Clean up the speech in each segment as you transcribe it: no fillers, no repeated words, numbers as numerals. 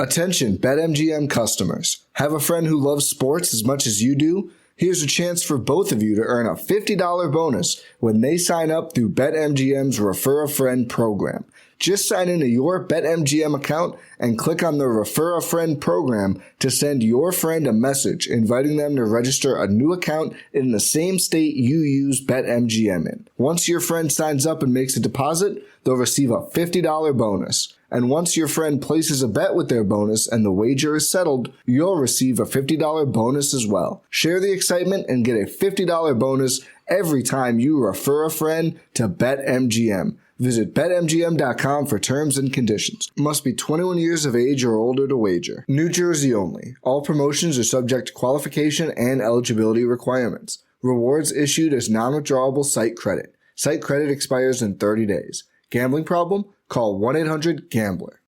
Attention BetMGM customers. Have a friend who loves sports as much as you do? Here's a chance for both of you to earn a $50 bonus when they sign up through BetMGM's Refer a Friend program. Just sign into your BetMGM account and click on the Refer a Friend program to send your friend a message inviting them to register a new account in the same state you use BetMGM in. Once your friend signs up and makes a deposit, they'll receive a $50 bonus. And once your friend places a bet with their bonus and the wager is settled, you'll receive a $50 bonus as well. Share the excitement and get a $50 bonus every time you refer a friend to BetMGM. Visit BetMGM.com for terms and conditions. Must be 21 years of age or older to wager. New Jersey only. All promotions are subject to qualification and eligibility requirements. Rewards issued as non-withdrawable site credit. Site credit expires in 30 days. Gambling problem? Call 1-800-GAMBLER.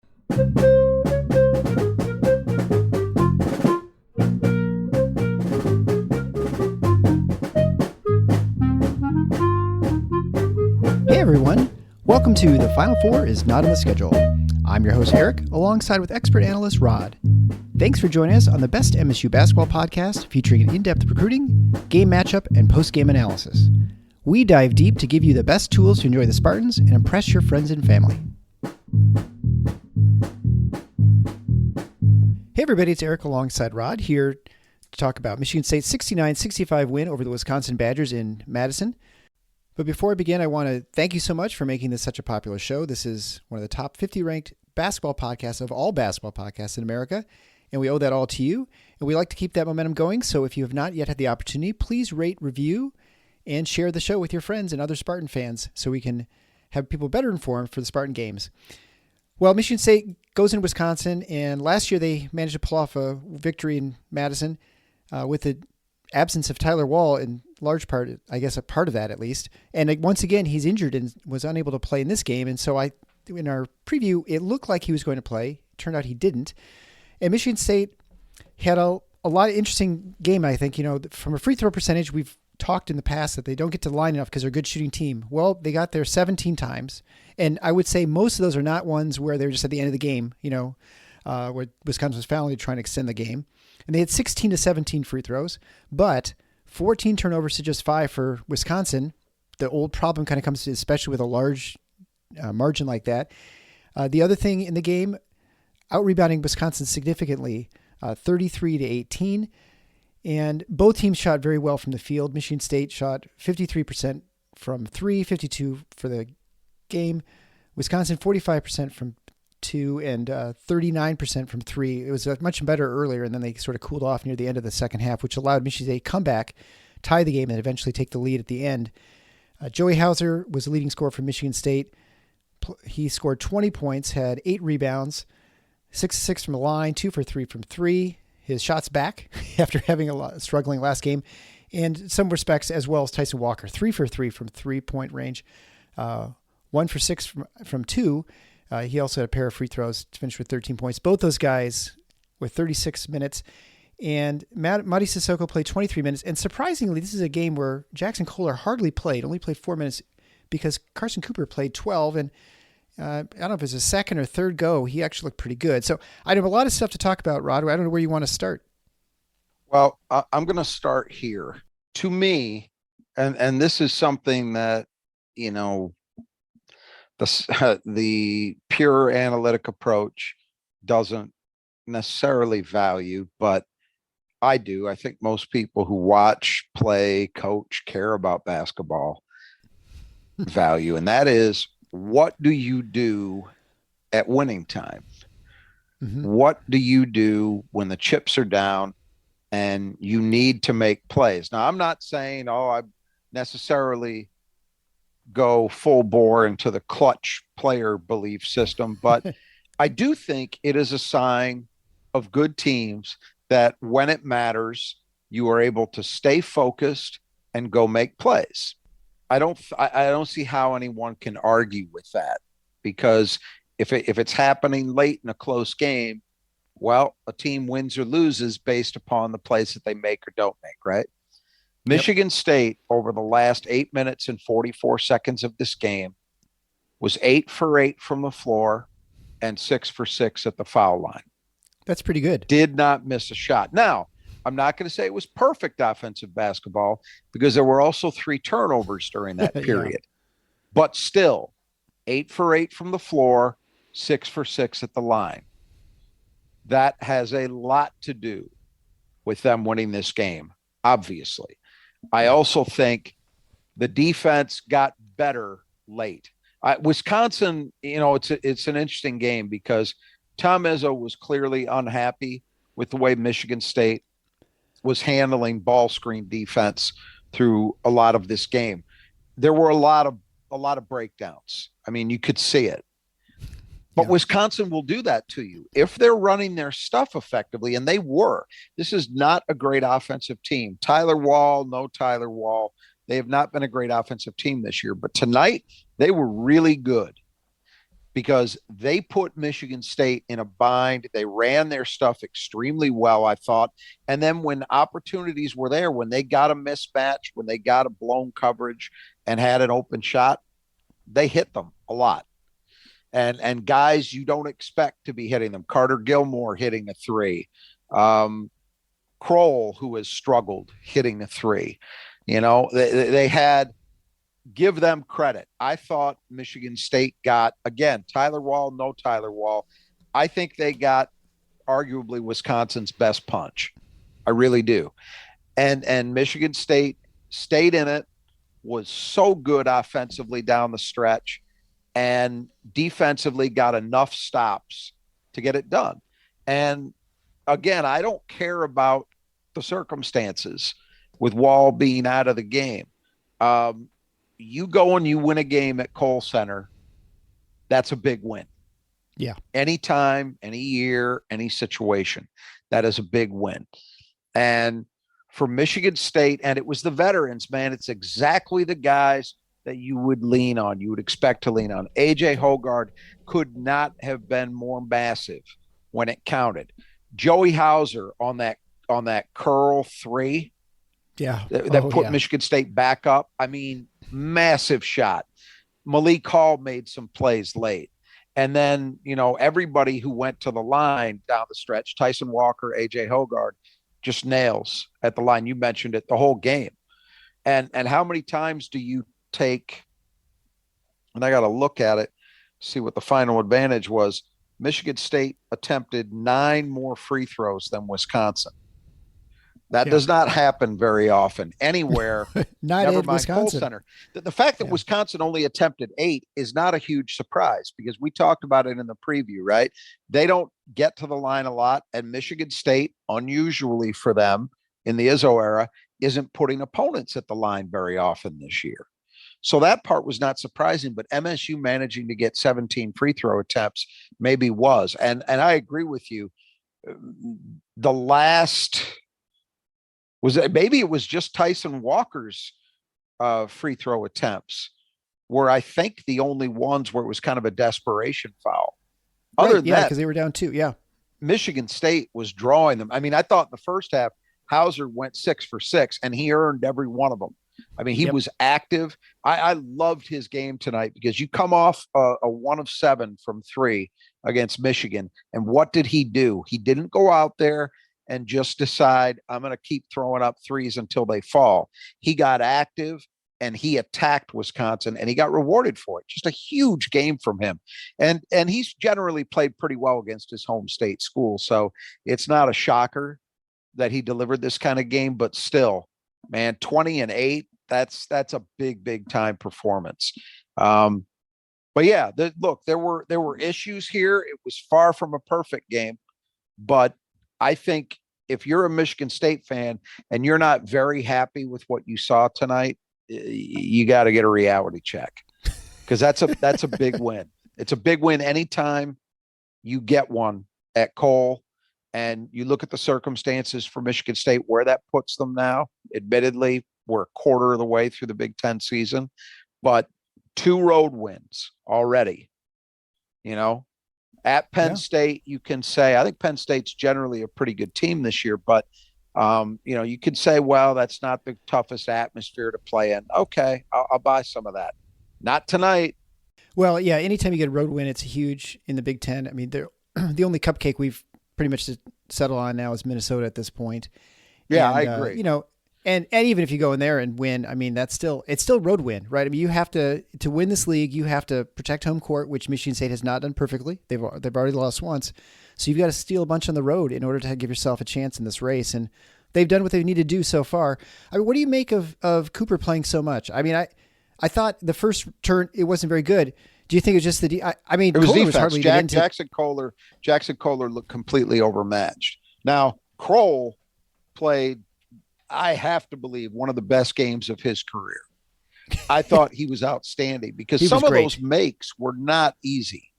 Hey everyone, welcome to The Final Four is Not on the Schedule. I'm your host Eric, alongside with expert analyst Rod. Thanks for joining us on the best MSU basketball podcast featuring in-depth recruiting, game matchup, and post-game analysis. We dive deep to give you the best tools to enjoy the Spartans and impress your friends and family. Hey everybody, it's Eric alongside Rod here to talk about Michigan State's 69-65 win over the Wisconsin Badgers in Madison. But before I begin, I want to thank you so much for making this such a popular show. This is one of the top 50 ranked basketball podcasts of all basketball podcasts in America, and we owe that all to you. And we like to keep that momentum going, so if you have not yet had the opportunity, please rate, review, and share the show with your friends and other Spartan fans so we can have people better informed for the Spartan games. Well, Michigan State goes into Wisconsin, and last year they managed to pull off a victory in Madison with the absence of Tyler Wahl in large part, I guess a part of that at least. And once again, he's injured and was unable to play in this game. And so in our preview, it looked like he was going to play. Turned out he didn't. And Michigan State had a lot of interesting game, I think. You know, from a free throw percentage, we've talked in the past that they don't get to the line enough because they're a good shooting team. Well, they got there 17 times. And I would say most of those are not ones where they're just at the end of the game, you know, where Wisconsin was finally trying to extend the game. And they had 16 to 17 free throws, but 14 turnovers to just 5 for Wisconsin. The old problem kind of comes to, especially with a large margin like that. The other thing in the game, out-rebounding Wisconsin significantly, 33 to 18. And both teams shot very well from the field. Michigan State shot 53% from 3, 52 for the game. Wisconsin 45% from 2 and 39% from 3. It was much better earlier, and then they sort of cooled off near the end of the second half, which allowed Michigan State to come back, tie the game, and eventually take the lead at the end. Joey Hauser was the leading scorer for Michigan State. He scored 20 points, had 8 rebounds, 6 from the line, 2 for 3 from 3. His shots back after having struggling last game, and in some respects as well as Tyson Walker, 3 for 3 from 3-point range, 1 for 6 from 2. He also had a pair of free throws to finish with 13 points. Both those guys with 36 minutes. And Mady Sissoko played 23 minutes. And surprisingly, this is a game where Jackson Kohler hardly played, only played 4 minutes because Carson Cooper played 12. And I don't know if it was his second or third go. He actually looked pretty good. So I have a lot of stuff to talk about, Rod. I don't know where you want to start. Well, I'm going to start here. To me, and this is something that, you know, the pure analytic approach doesn't necessarily value, but I do. I think most people who watch, play, coach, care about basketball value, and that is, what do you do at winning time? Mm-hmm. What do you do when the chips are down and you need to make plays? Now, I'm not saying, I necessarily go full bore into the clutch player belief system, but I do think it is a sign of good teams that when it matters, you are able to stay focused and go make plays. I don't see how anyone can argue with that, because if it's happening late in a close game, well, a team wins or loses based upon the plays that they make or don't make, right? Michigan State, over the last 8 minutes and 44 seconds of this game, was 8 for 8 from the floor and 6 for 6 at the foul line. That's pretty good. Did not miss a shot. Now, I'm not going to say it was perfect offensive basketball because there were also 3 turnovers during that period. Yeah. But still, 8 for 8 from the floor, 6 for 6 at the line. That has a lot to do with them winning this game, obviously. I also think the defense got better late. Wisconsin, it's an interesting game because Tom Izzo was clearly unhappy with the way Michigan State was handling ball screen defense through a lot of this game. There were a lot of breakdowns. I mean, you could see it. But Wisconsin will do that to you if they're running their stuff effectively, and they were. This is not a great offensive team. Tyler Wahl, no Tyler Wahl. They have not been a great offensive team this year. But tonight, they were really good because they put Michigan State in a bind. They ran their stuff extremely well, I thought. And then when opportunities were there, when they got a mismatch, when they got a blown coverage and had an open shot, they hit them a lot. And guys you don't expect to be hitting them. Carter Gilmore hitting a 3. Crowl, who has struggled, hitting a 3. They had, give them credit. I thought Michigan State got, again, Tyler Wahl, no Tyler Wahl. I think they got arguably Wisconsin's best punch. I really do. And Michigan State stayed in it, was so good offensively down the stretch, and defensively got enough stops to get it done. And again, I don't care about the circumstances with Wahl being out of the game. You go and you win a game at Kohl Center, that's a big win. Yeah. Anytime, any year, any situation, that is a big win. And for Michigan State, and it was the veterans, man, it's exactly the guys that you would lean on, you would expect to lean on. A.J. Hoggard could not have been more massive when it counted. Joey Hauser on that curl 3, that put Michigan State back up. I mean, massive shot. Malik Hall made some plays late. And then, everybody who went to the line down the stretch, Tyson Walker, A.J. Hoggard, just nails at the line. You mentioned it the whole game. And how many times do you take, and I got to look at it, see what the final advantage was. Michigan State attempted 9 more free throws than Wisconsin. That does not happen very often anywhere. Not never in mind Wisconsin. Kohl Center. The fact that Wisconsin only attempted 8 is not a huge surprise because we talked about it in the preview, right? They don't get to the line a lot, and Michigan State, unusually for them in the Izzo era, isn't putting opponents at the line very often this year. So that part was not surprising, but MSU managing to get 17 free throw attempts maybe was. And I agree with you. The last was, maybe it was just Tyson Walker's free throw attempts were, I think, the only ones where it was kind of a desperation foul. Other than that, because they were down 2. Yeah. Michigan State was drawing them. I mean, I thought in the first half, Hauser went 6 for 6 and he earned every one of them. I mean, he was active. I loved his game tonight because you come off a 1 of 7 from 3 against Michigan. And what did he do? He didn't go out there and just decide, I'm going to keep throwing up threes until they fall. He got active and he attacked Wisconsin and he got rewarded for it. Just a huge game from him. And he's generally played pretty well against his home state school. So it's not a shocker that he delivered this kind of game, but still, man, 20-8, that's a big time performance. But yeah, look, there were issues here. It was far from a perfect game, but I think if you're a Michigan State fan and you're not very happy with what you saw tonight, you got to get a reality check because that's a big win. It's a big win anytime you get one at Kohl. And you look at the circumstances for Michigan State, where that puts them now. Admittedly, we're a quarter of the way through the Big Ten season, but 2 road wins already. At Penn State, you can say, I think Penn State's generally a pretty good team this year, but you could say, well, that's not the toughest atmosphere to play in. Okay, I'll buy some of that. Not tonight. Well, yeah, anytime you get a road win, it's huge in the Big Ten. I mean, they're the only cupcake we've pretty much to settle on now is Minnesota at this point. Yeah, And, I agree. And even if you go in there and win, I mean, it's still road win, right? I mean, you have to win this league, you have to protect home court, which Michigan State has not done perfectly. They've already lost once. So you've got to steal a bunch on the road in order to give yourself a chance in this race. And they've done what they need to do so far. I mean, what do you make of Cooper playing so much? I mean, I thought the first turn, it wasn't very good. Do you think it was just I mean, It was Kohler defense. was hardly even into Jackson Kohler looked completely overmatched. Now, Crowl played, I have to believe, one of the best games of his career. I thought he was outstanding because some of those makes were not easy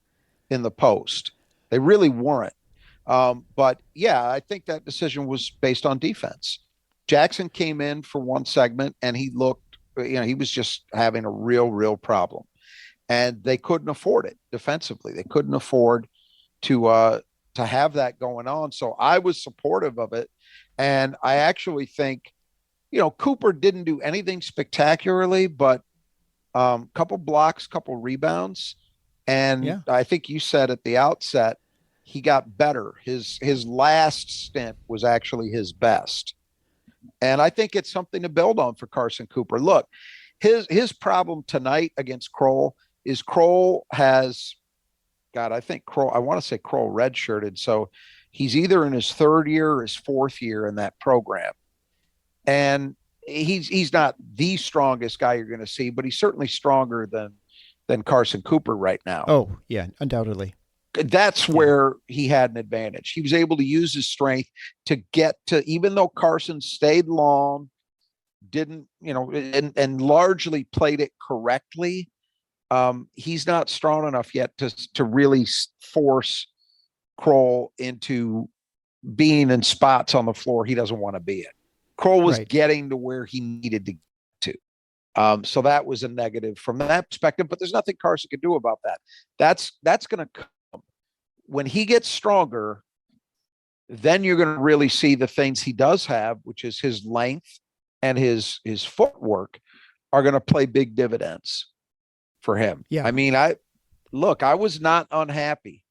in the post. They really weren't. But yeah, I think that decision was based on defense. Jackson came in for one segment and he looked, he was just having a real problem. And they couldn't afford it defensively. They couldn't afford to have that going on. So I was supportive of it. And I actually think, Cooper didn't do anything spectacularly, but couple blocks, couple rebounds. And I think you said at the outset, he got better. His last stint was actually his best. And I think it's something to build on for Carson Cooper. Look, his problem tonight against Crowl is Crowl has, I think Crowl, I want to say Crowl redshirted. So he's either in his third year or his fourth year in that program. And he's not the strongest guy you're going to see, but he's certainly stronger than Carson Cooper right now. Oh, yeah, undoubtedly. That's where he had an advantage. He was able to use his strength to get to, even though Carson stayed long, didn't, and largely played it correctly. He's not strong enough yet to really force Crowl into being in spots on the floor he doesn't want to be in. Crowl was getting to where he needed to get to. So that was a negative from that perspective, but there's nothing Carson can do about that. That's going to come when he gets stronger. Then you're going to really see the things he does have, which is his length and his footwork, are going to play big dividends for him. Yeah. I mean, I was not unhappy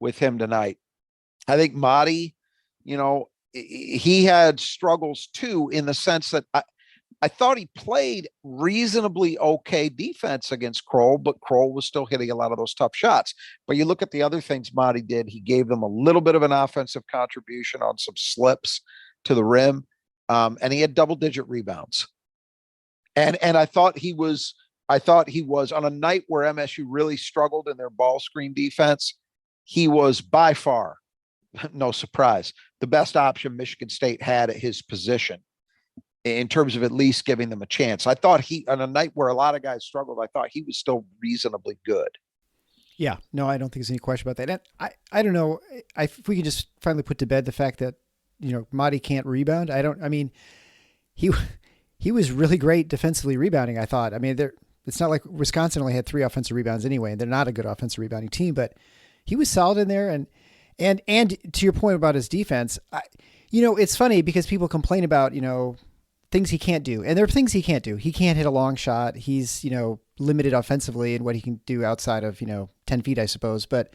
with him tonight. I think Madi, he had struggles too, in the sense that I thought he played reasonably okay defense against Crowl, but Crowl was still hitting a lot of those tough shots. But you look at the other things Madi did, he gave them a little bit of an offensive contribution on some slips to the rim. And he had double-digit rebounds. And I thought he was on a night where MSU really struggled in their ball screen defense. He was by far, no surprise, the best option Michigan State had at his position in terms of at least giving them a chance. I thought on a night where a lot of guys struggled, I thought he was still reasonably good. Yeah, no, I don't think there's any question about that. And I don't know if we could just finally put to bed the fact that, Madi can't rebound. He was really great defensively rebounding, I thought. I mean, it's not like Wisconsin only had 3 offensive rebounds anyway, and they're not a good offensive rebounding team, but he was solid in there. And to your point about his defense, it's funny because people complain about, things he can't do. And there are things he can't do. He can't hit a long shot. He's, limited offensively in what he can do outside of, 10 feet, I suppose. But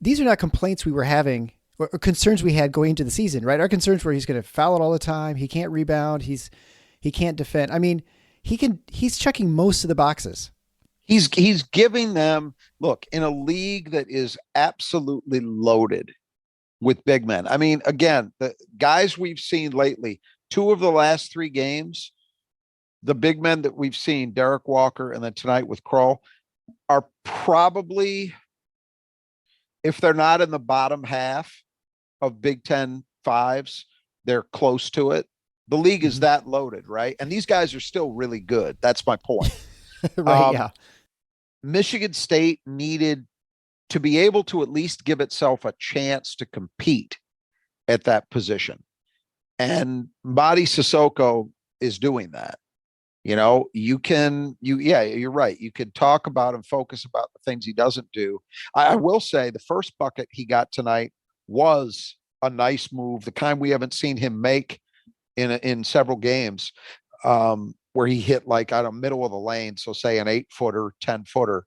these are not complaints we were having or concerns we had going into the season, right? Our concerns were he's going to foul it all the time. He can't rebound. He can't defend. I mean, he's checking most of the boxes. He's giving them, look, in a league that is absolutely loaded with big men. I mean, again, the guys we've seen lately, 2 of the last 3 games, the big men that we've seen, Derek Walker and then tonight with Crowl, are probably, if they're not in the bottom half of Big Ten fives, they're close to it. The league is that loaded, right? And these guys are still really good. That's my point. Right, yeah. Michigan State needed to be able to at least give itself a chance to compete at that position. And Madi Sissoko is doing that. You're right. You could talk about and focus about the things he doesn't do. I will say the first bucket he got tonight was a nice move, the kind we haven't seen him make in several games, where he hit middle of the lane. So say an 8-footer, 10-footer.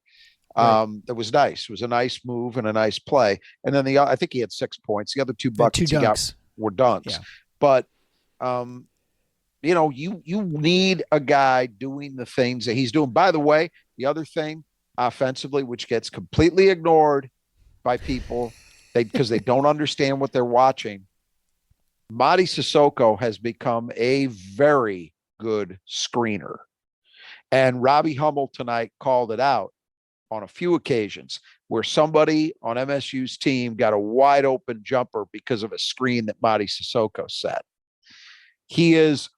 That was nice. It was a nice move and a nice play. And then I think he had 6 points. The other two buckets he got were dunks. Yeah. But you need a guy doing the things that he's doing. By the way, the other thing offensively, which gets completely ignored by people because they don't understand what they're watching. Mady Sissoko has become a very good screener. And Robbie Hummel tonight called it out on a few occasions where somebody on MSU's team got a wide open jumper because of a screen that Mady Sissoko set. He is,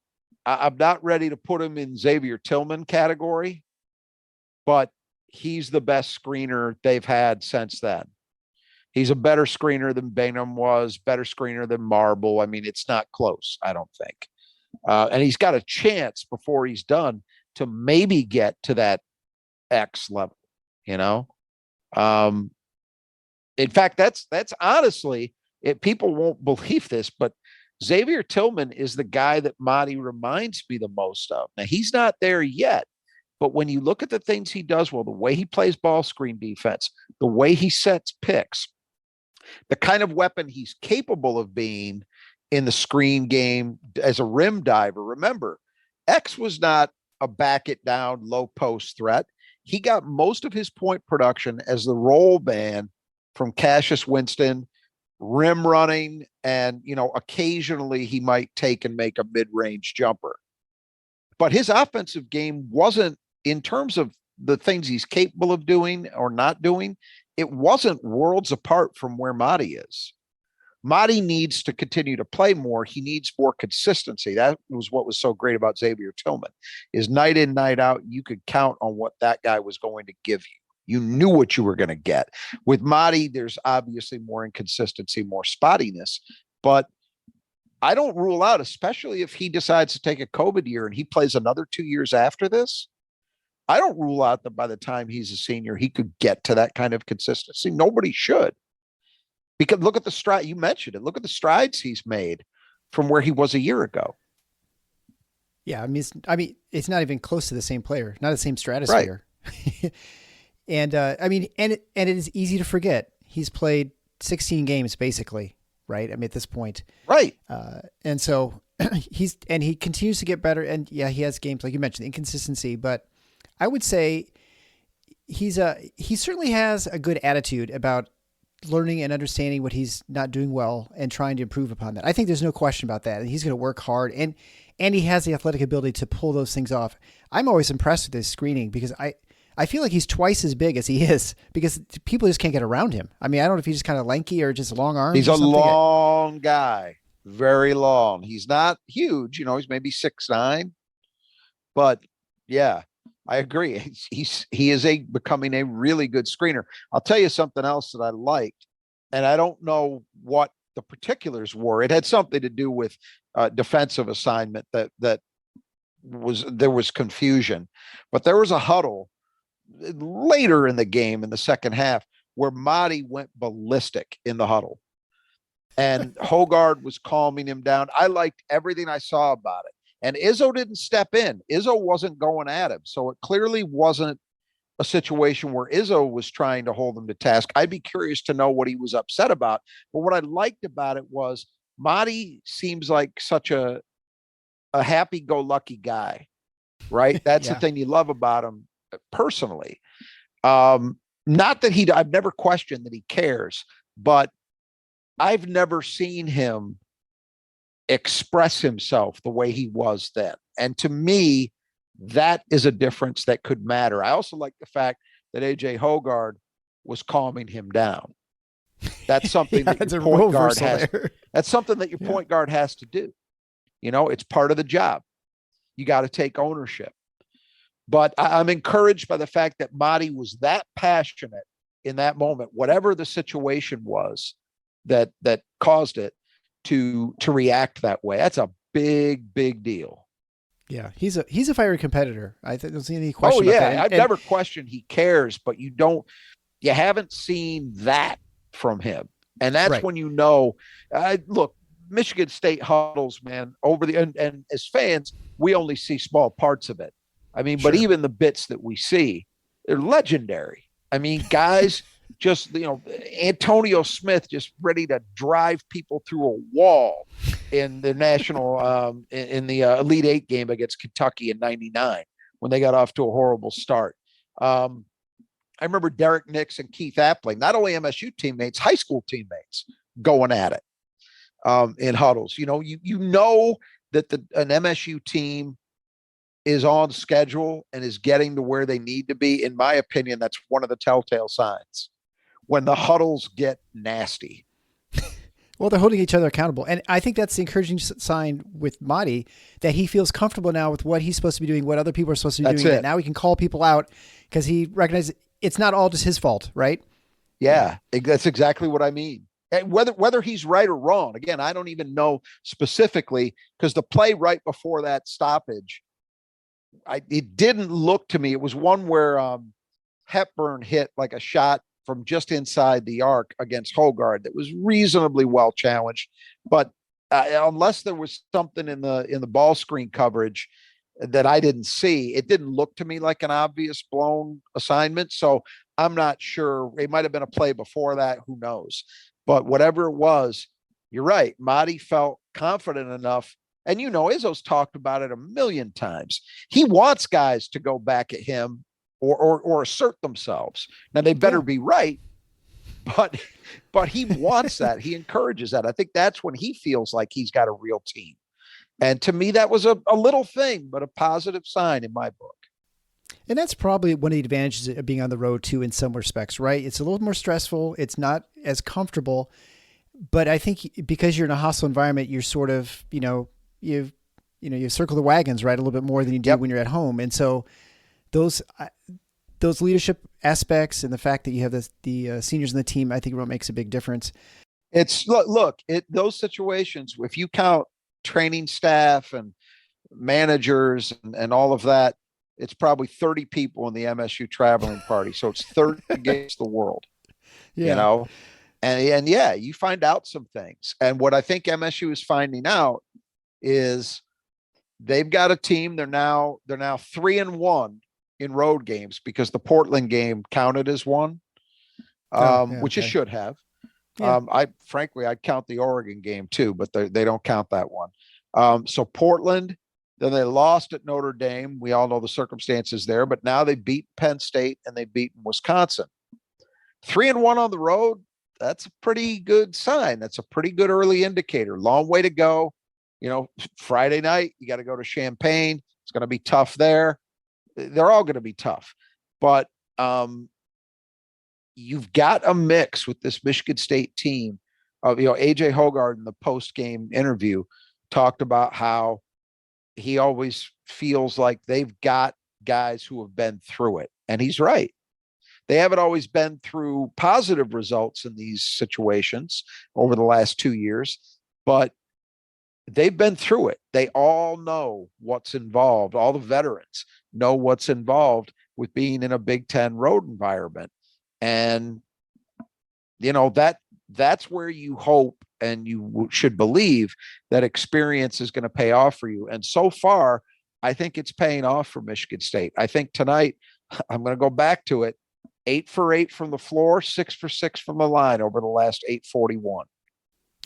I'm not ready to put him in Xavier Tillman category, but he's the best screener they've had since then. He's a better screener than Bainham was, better screener than Marble. I mean, it's not close, I don't think. And he's got a chance before he's done to maybe get to that X level, In fact, that's honestly, people won't believe this, but Xavier Tillman is the guy that Mady reminds me the most of. Now, he's not there yet, but when you look at the things he does well, the way he plays ball screen defense, the way he sets picks, the kind of weapon he's capable of being in the screen game as a rim diver. Remember, X was not a back it down, low post threat. He got most of his point production as the roll man from Cassius Winston, rim running, and, occasionally he might take and make a mid-range jumper. But his offensive game wasn't, in terms of the things he's capable of doing or not doing, it wasn't worlds apart from where Mady is. Mady needs to continue to play more. He needs more consistency. That was what was so great about Xavier Tillman, is night in, night out, you could count on what that guy was going to give you. You knew what you were going to get. With Mady, there's obviously more inconsistency, more spottiness, but I don't rule out, especially if he decides to take a COVID year and he plays another 2 years after this, I don't rule out that by the time he's a senior, he could get to that kind of consistency. Nobody should. Because look at the stride, you mentioned it. Look at the strides he's made from where he was a year ago. Yeah, it's not even close to the same player, not the same stratosphere. Right. And it is easy to forget. He's played 16 games basically, right? At this point. Right. And so he continues to get better. And yeah, he has games like you mentioned, inconsistency, but I would say he certainly has a good attitude about learning and understanding what he's not doing well and trying to improve upon that. I think there's no question about that. And he's going to work hard, and he has the athletic ability to pull those things off. I'm always impressed with his screening because I feel like he's twice as big as he is because people just can't get around him. I don't know if he's just kind of lanky or just long arms. He's a long guy, very long. He's not huge, he's maybe 6'9", but yeah, I agree. He is becoming a really good screener. I'll tell you something else that I liked, and I don't know what the particulars were. It had something to do with defensive assignment that there was confusion, but there was a huddle later in the game in the second half where Mady went ballistic in the huddle, and Hogard was calming him down. I liked everything I saw about it. And Izzo didn't step in. Izzo wasn't going at him. So it clearly wasn't a situation where Izzo was trying to hold him to task. I'd be curious to know what he was upset about. But what I liked about it was Mady seems like such a happy-go-lucky guy, right? That's the thing you love about him personally. Not that I've never questioned that he cares, but I've never seen him express himself the way he was then. And to me, that is a difference that could matter. I also like the fact that AJ Hogard was calming him down. That's something that your point guard has. That's something that your point guard has to do. It's part of the job. You got to take ownership. But I'm encouraged by the fact that Mady was that passionate in that moment, whatever the situation was that caused it, to react that way. That's a big, big deal. Yeah, he's a fiery competitor. I think there's any question. Oh yeah, I've never questioned he cares, but you haven't seen that from him, and that's right. When look, Michigan State huddles, man, and as fans, we only see small parts of it. But even the bits that we see, they're legendary. I mean, guys just, Antonio Smith just ready to drive people through a wall in the national, in the Elite Eight game against Kentucky in '99 when they got off to a horrible start. I remember Derek Nix and Keith Appling, not only MSU teammates, high school teammates, going at it in huddles. You know that an MSU team is on schedule and is getting to where they need to be. In my opinion, that's one of the telltale signs when the huddles get nasty. Well, they're holding each other accountable. And I think that's the encouraging sign with Madi, that he feels comfortable now with what he's supposed to be doing, what other people are supposed to be doing. That now he can call people out because he recognizes it's not all just his fault, right? Yeah, that's exactly what I mean. And whether he's right or wrong, again, I don't even know specifically, because the play right before that stoppage, it didn't look to me. It was one where Hepburn hit like a shot from just inside the arc against Hogard that was reasonably well challenged. But unless there was something in the ball screen coverage that I didn't see, it didn't look to me like an obvious blown assignment. So I'm not sure. It might have been a play before that. Who knows? But whatever it was, you're right. Madi felt confident enough. And, Izzo's talked about it a million times. He wants guys to go back at him or assert themselves. Now they better be right, but he wants that. He encourages that. I think that's when he feels like he's got a real team. And to me, that was a little thing, but a positive sign in my book. And that's probably one of the advantages of being on the road too, in some respects, right? It's a little more stressful. It's not as comfortable, but I think because you're in a hostile environment, you're sort of, you circle the wagons, right? A little bit more than you do when you're at home. And so those leadership aspects and the fact that you have the seniors in the team, I think what makes a big difference. It's those situations, if you count training staff and managers and all of that, it's probably 30 people in the MSU traveling party. So it's 30 against the world, and you find out some things. And what I think MSU is finding out is they've got a team. They're now 3-1 in road games because the Portland game counted as one, which it should have. Yeah. I'd count the Oregon game too, but they don't count that one. So Portland, then they lost at Notre Dame. We all know the circumstances there, but now they beat Penn State and they beat Wisconsin. 3-1 on the road. That's a pretty good sign. That's a pretty good early indicator. Long way to go. Friday night, you got to go to Champaign. It's going to be tough there. They're all going to be tough, but you've got a mix with this Michigan State team of, AJ Hogard in the post-game interview talked about how he always feels like they've got guys who have been through it. And he's right. They haven't always been through positive results in these situations over the last 2 years, but they've been through it. They all know what's involved. All the veterans know what's involved with being in a Big Ten road environment. And, that's where you hope and you should believe that experience is going to pay off for you. And so far, I think it's paying off for Michigan State. I think tonight, I'm going to go back to it, 8 for 8 from the floor, 6 for 6 from the line over the last 8:41.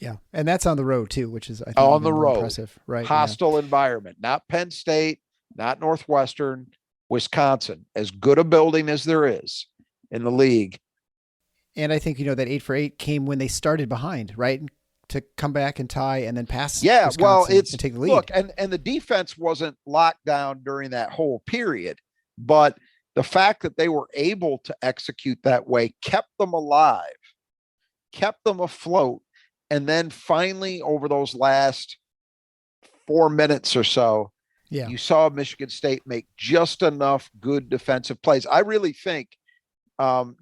Yeah, and that's on the road too, which is, I think, on the road, impressive, right? Hostile environment, not Penn State, not Northwestern, Wisconsin, as good a building as there is in the league. And I think, that 8 for 8 came when they started behind, right? To come back and tie and then pass. Yeah, Wisconsin and take the lead. Look, and the defense wasn't locked down during that whole period, but the fact that they were able to execute that way kept them alive, kept them afloat. And then finally, over those last 4 minutes or so, you saw Michigan State make just enough good defensive plays. I really think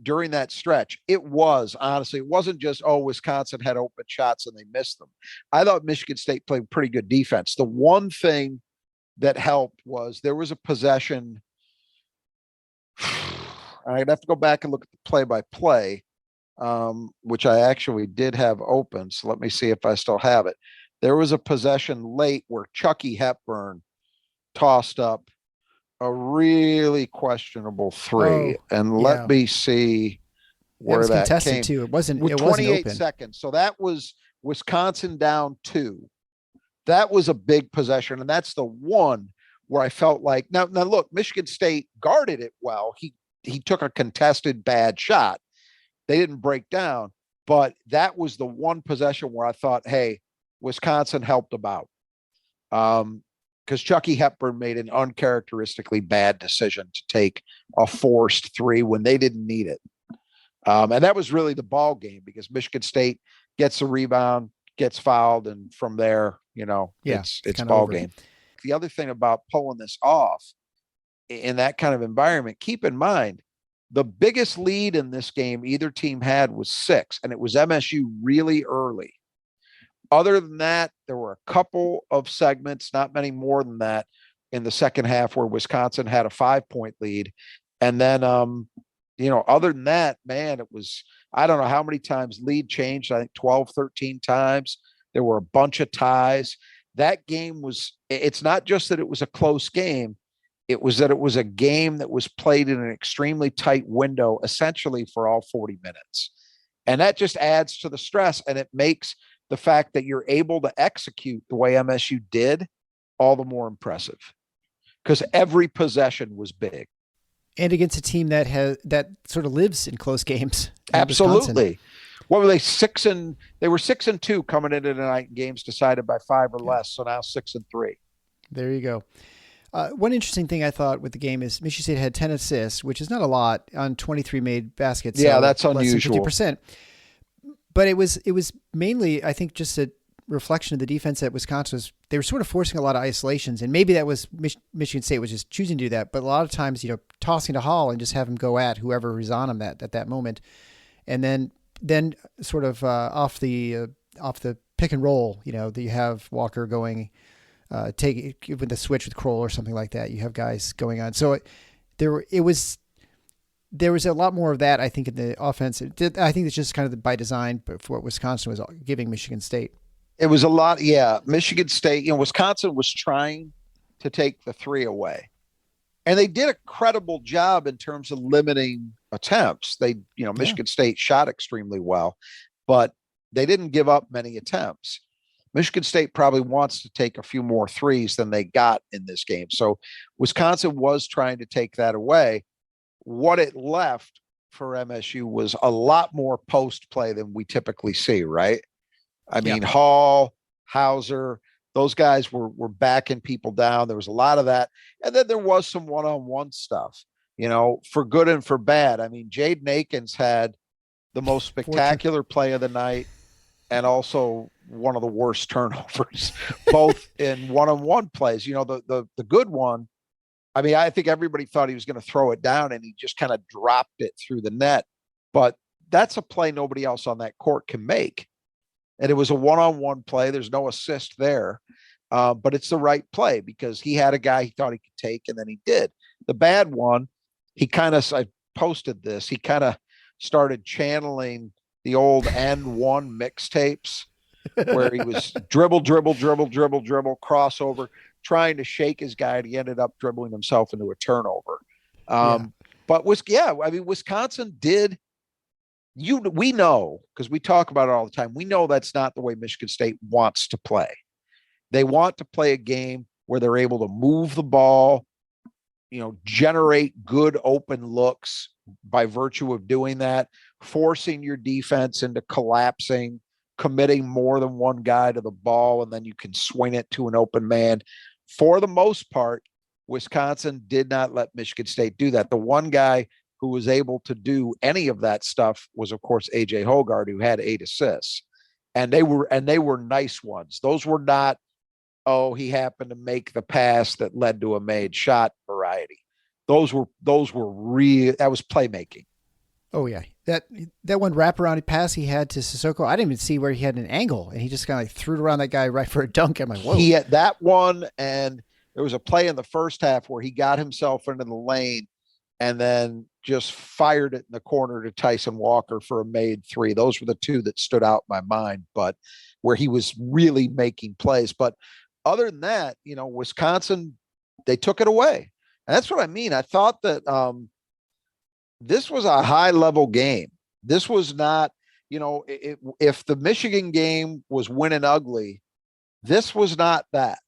during that stretch, it wasn't just, Wisconsin had open shots and they missed them. I thought Michigan State played pretty good defense. The one thing that helped was there was a possession. I'd have to go back and look at the play-by-play. Which I actually did have open. So let me see if I still have it. There was a possession late where Chucky Hepburn tossed up a really questionable three. Oh, And yeah. let me see That where was that contested came too. with It wasn't 28 open. seconds. So that was Wisconsin down 2. That was a big possession. And that's the one where I felt like now look, Michigan State guarded it well. He took a contested bad shot. They didn't break down, but that was the one possession where I thought, hey, Wisconsin helped about. Because Chucky Hepburn made an uncharacteristically bad decision to take a forced 3 when they didn't need it. And that was really the ball game because Michigan State gets a rebound, gets fouled, and from there, it's ball over. game. The other thing about pulling this off in that kind of environment, keep in mind, the biggest lead in this game either team had was 6, and it was MSU really early. Other than that, there were a couple of segments, not many more than that, in the second half where Wisconsin had a 5-point lead. And then, other than that, man, it was, I don't know how many times lead changed. I think 12, 13 times. There were a bunch of ties. That game it's not just that it was a close game. It was that it was a game that was played in an extremely tight window, essentially for all 40 minutes. And that just adds to the stress. And it makes the fact that you're able to execute the way MSU did all the more impressive because every possession was big. And against a team that sort of lives in close games. Absolutely. What were they? 6-2 coming into tonight, games decided by 5 or less. So now 6-3. There you go. One interesting thing I thought with the game is Michigan State had 10 assists, which is not a lot on 23 made baskets. Yeah, so that's unusual. Less than 50%. But it was mainly, I think, just a reflection of the defense that Wisconsin was. They were sort of forcing a lot of isolations, and maybe that was Michigan State was just choosing to do that. But a lot of times, tossing to Hall and just have him go at whoever is on him at that moment, and then sort of off the pick and roll, that you have Walker going, with the switch with Crowl or something like that. You have guys going on. So there was a lot more of that, I think, in the offense. I think it's just kind of by design for what Wisconsin was giving Michigan State. It was a lot. Yeah. Michigan State, Wisconsin was trying to take the 3 away. And they did a credible job in terms of limiting attempts. Michigan State shot extremely well, but they didn't give up many attempts. Michigan State probably wants to take a few more 3s than they got in this game. So Wisconsin was trying to take that away. What it left for MSU was a lot more post play than we typically see, right? I mean, Hall, Hauser, those guys were backing people down. There was a lot of that. And then there was some one-on-one stuff, for good and for bad. I mean, Jaden Akins had the most spectacular play of the night and also one of the worst turnovers, both in one-on-one plays. The good one, I mean, I think everybody thought he was going to throw it down and he just kind of dropped it through the net. But that's a play nobody else on that court can make. And it was a one-on-one play. There's no assist there. But it's the right play because he had a guy he thought he could take, and then he did. The bad one, I posted this, he kind of started channeling the old N1 mixtapes where he was dribble, crossover, trying to shake his guy, and he ended up dribbling himself into a turnover. But Wisconsin did. We know, because we talk about it all the time, we know that's not the way Michigan State wants to play. They want to play a game where they're able to move the ball, generate good open looks by virtue of doing that, forcing your defense into collapsing, committing more than one guy to the ball, and then you can swing it to an open man. For the most part, Wisconsin did not let Michigan State do that. The one guy who was able to do any of that stuff was, of course, AJ Hogard, who had 8 assists, and they were nice ones. Those were not, he happened to make the pass that led to a made shot variety. Those were real. That was playmaking. Oh yeah, that one wraparound pass he had to Sissoko, I didn't even see where he had an angle, and he just kind of threw it around that guy right for a dunk. I'm like, whoa. He had that one, and there was a play in the first half where he got himself into the lane and then just fired it in the corner to Tyson Walker for a made 3. Those were the 2 that stood out in my mind, but where he was really making plays. But other than that, Wisconsin, they took it away. And that's what I mean. I thought that this was a high level game. This was not, if the Michigan game was winning ugly, this was not that.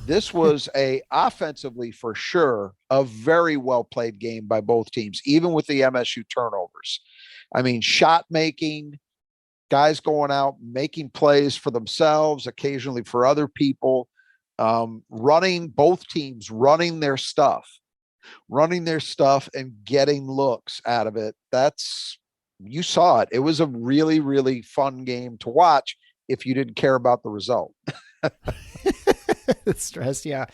This was offensively for sure a very well played game by both teams, even with the MSU turnovers. I mean, shot making, guys going out, making plays for themselves, occasionally for other people, both teams running their stuff and getting looks out of it. You saw it. It was a really, really fun game to watch if you didn't care about the result. Stress, yeah.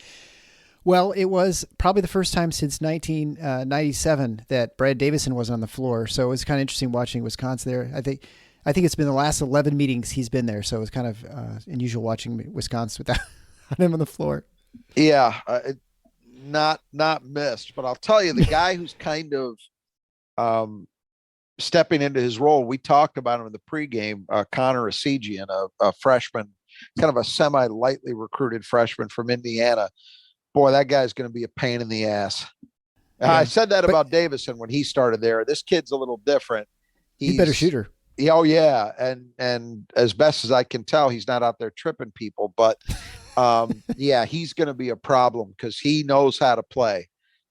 Well, it was probably the first time since 1997 that Brad Davison was on the floor. So it was kind of interesting watching Wisconsin there. I think it's been the last 11 meetings he's been there. So it was kind of unusual watching Wisconsin without him on the floor. Yeah, not missed. But I'll tell you, the guy who's kind of stepping into his role, we talked about him in the pregame, Connor Essegian, a freshman, kind of a semi-lightly recruited freshman from Indiana. Boy, that guy's going to be a pain in the ass. Yeah, I said that about Davison when he started there. This kid's a little different. He's a better shooter. Oh yeah, and as best as I can tell, he's not out there tripping people. But yeah, he's going to be a problem because he knows how to play.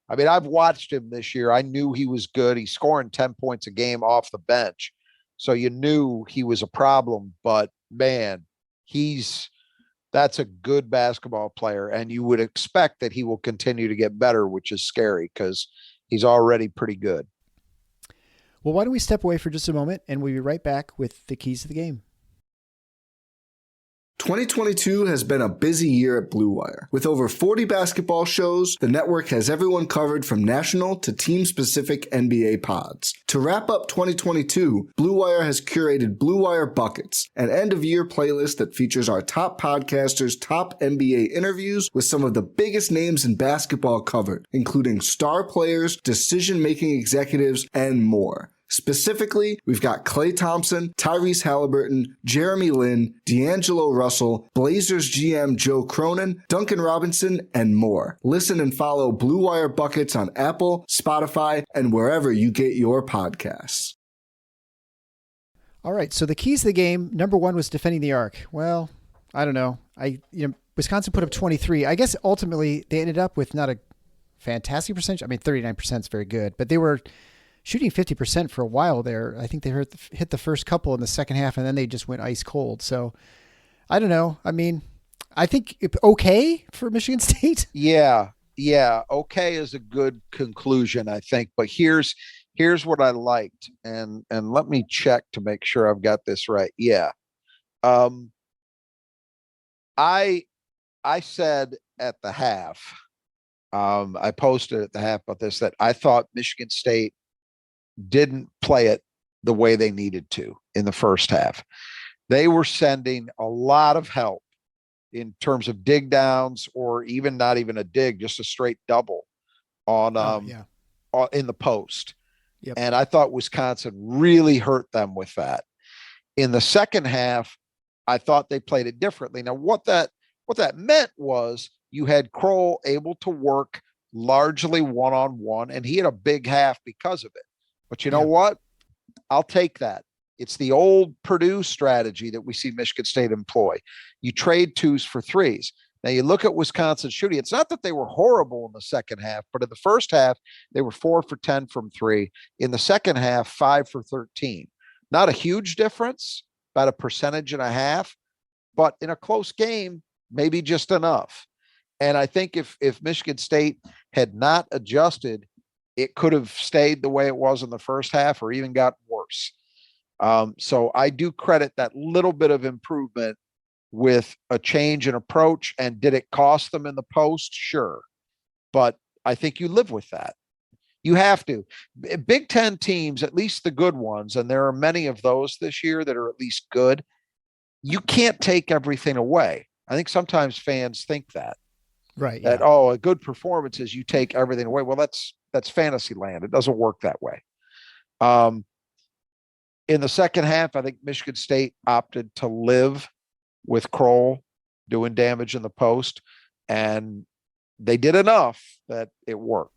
I mean, I've watched him this year. I knew he was good. He's scoring 10 points a game off the bench, so you knew he was a problem. But man, that's a good basketball player, and you would expect that he will continue to get better, which is scary because he's already pretty good. Well, why don't we step away for just a moment, and we'll be right back with the keys to the game. 2022 has been a busy year at Blue Wire. With over 40 basketball shows, the network has everyone covered from national to team-specific NBA pods. To wrap up 2022, Blue Wire has curated Blue Wire Buckets, an end-of-year playlist that features our top podcasters' top NBA interviews with some of the biggest names in basketball covered, including star players, decision-making executives, and more. Specifically, we've got Klay Thompson, Tyrese Halliburton, Jeremy Lin, D'Angelo Russell, Blazers GM Joe Cronin, Duncan Robinson, and more. Listen and follow Blue Wire Buckets on Apple, Spotify, and wherever you get your podcasts. All right, so the keys to the game, number one was defending the arc. Well, I don't know. Wisconsin put up 23. I guess ultimately they ended up with not a fantastic percentage. I mean, 39% is very good, but they were shooting 50% for a while there. I think they hit the first couple in the second half, and then they just went ice cold. So I don't know. I mean, I think okay for Michigan State. Yeah. Okay is a good conclusion, I think. But here's what I liked, and let me check to make sure I've got this right. Yeah. I said at the half, I posted at the half about this, that I thought Michigan State didn't play it the way they needed to in the first half. They were sending a lot of help in terms of dig downs, or even not even a dig, just a straight double on in the post. Yep. And I thought Wisconsin really hurt them with that. In the second half, I thought they played it differently. Now, what that meant was you had Crowl able to work largely one-on-one, and he had a big half because of it. But you know what? I'll take that. It's the old Purdue strategy that we see Michigan State employ. You trade twos for threes. Now you look at Wisconsin shooting. It's not that they were horrible in the second half, but in the first half, they were 4 for 10 from three. In the second half, 5 for 13. Not a huge difference, about a percentage and a half, but in a close game, maybe just enough. And I think if Michigan State had not adjusted, it could have stayed the way it was in the first half or even got worse. So I do credit that little bit of improvement with a change in approach. And did it cost them in the post? Sure. But I think you live with that. You have to. Big Ten teams, at least the good ones, and there are many of those this year that are at least good, you can't take everything away. I think sometimes fans think that. Right. That, a good performance is you take everything away. Well, that's fantasy land. It doesn't work that way. In the second half, I think Michigan State opted to live with Crowl doing damage in the post. And they did enough that it worked.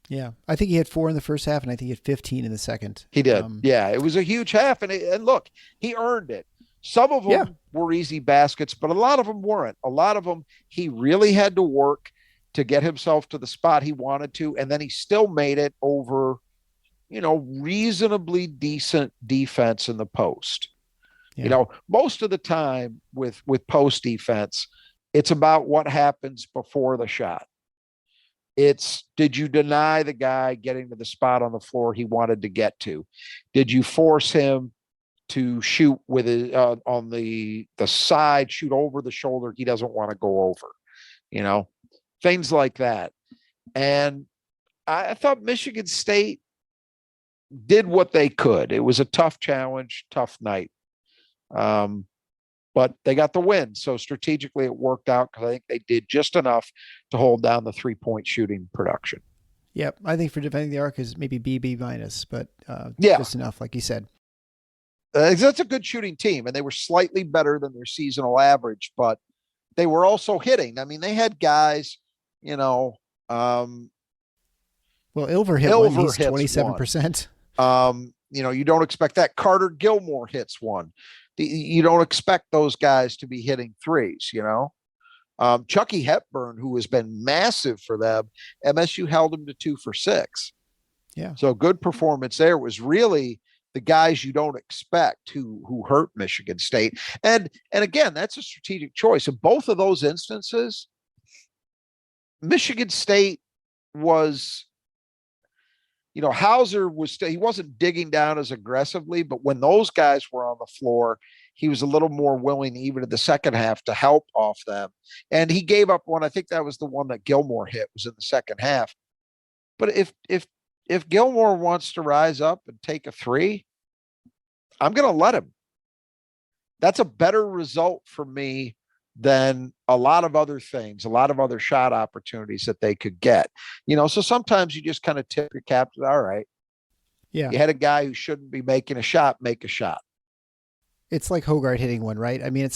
Yeah. I think he had 4 in the first half, and I think he had 15 in the second. He did. Yeah. It was a huge half. And look, he earned it. Some of them were easy baskets, but a lot of them weren't. A lot of them, he really had to work to get himself to the spot he wanted to. And then he still made it over, reasonably decent defense in the post. Yeah. Most of the time with post defense, it's about what happens before the shot. It's, did you deny the guy getting to the spot on the floor he wanted to get to? Did you force him to shoot with it on the side, shoot over the shoulder he doesn't want to go over? Things like that. And I thought Michigan State did what they could. It was a tough challenge, tough night. But they got the win. So strategically it worked out because I think they did just enough to hold down the 3-point shooting production. Yep. I think for defending the arc is maybe B minus, but just enough, like you said. That's a good shooting team, and they were slightly better than their seasonal average, but they were also hitting. I mean, they had guys, well, Ilver hit one. He's 27%. You don't expect that. Carter Gilmore hits one. You don't expect those guys to be hitting threes, Chucky Hepburn, who has been massive for them, MSU held him to 2 for 6. Yeah. So good performance there. Was really the guys you don't expect who hurt Michigan State. And again, that's a strategic choice. In both of those instances, Michigan State was, Hauser he wasn't digging down as aggressively, but when those guys were on the floor, he was a little more willing, even in the second half, to help off them. And he gave up one. I think that was the one that Gilmore hit, was in the second half. But if Gilmore wants to rise up and take a 3, I'm going to let him. That's a better result for me than a lot of other things, a lot of other shot opportunities that they could get. So sometimes you just kind of tip your cap to, all right. Yeah. You had a guy who shouldn't be making a shot, make a shot. It's like Hogarth hitting one, right? I mean,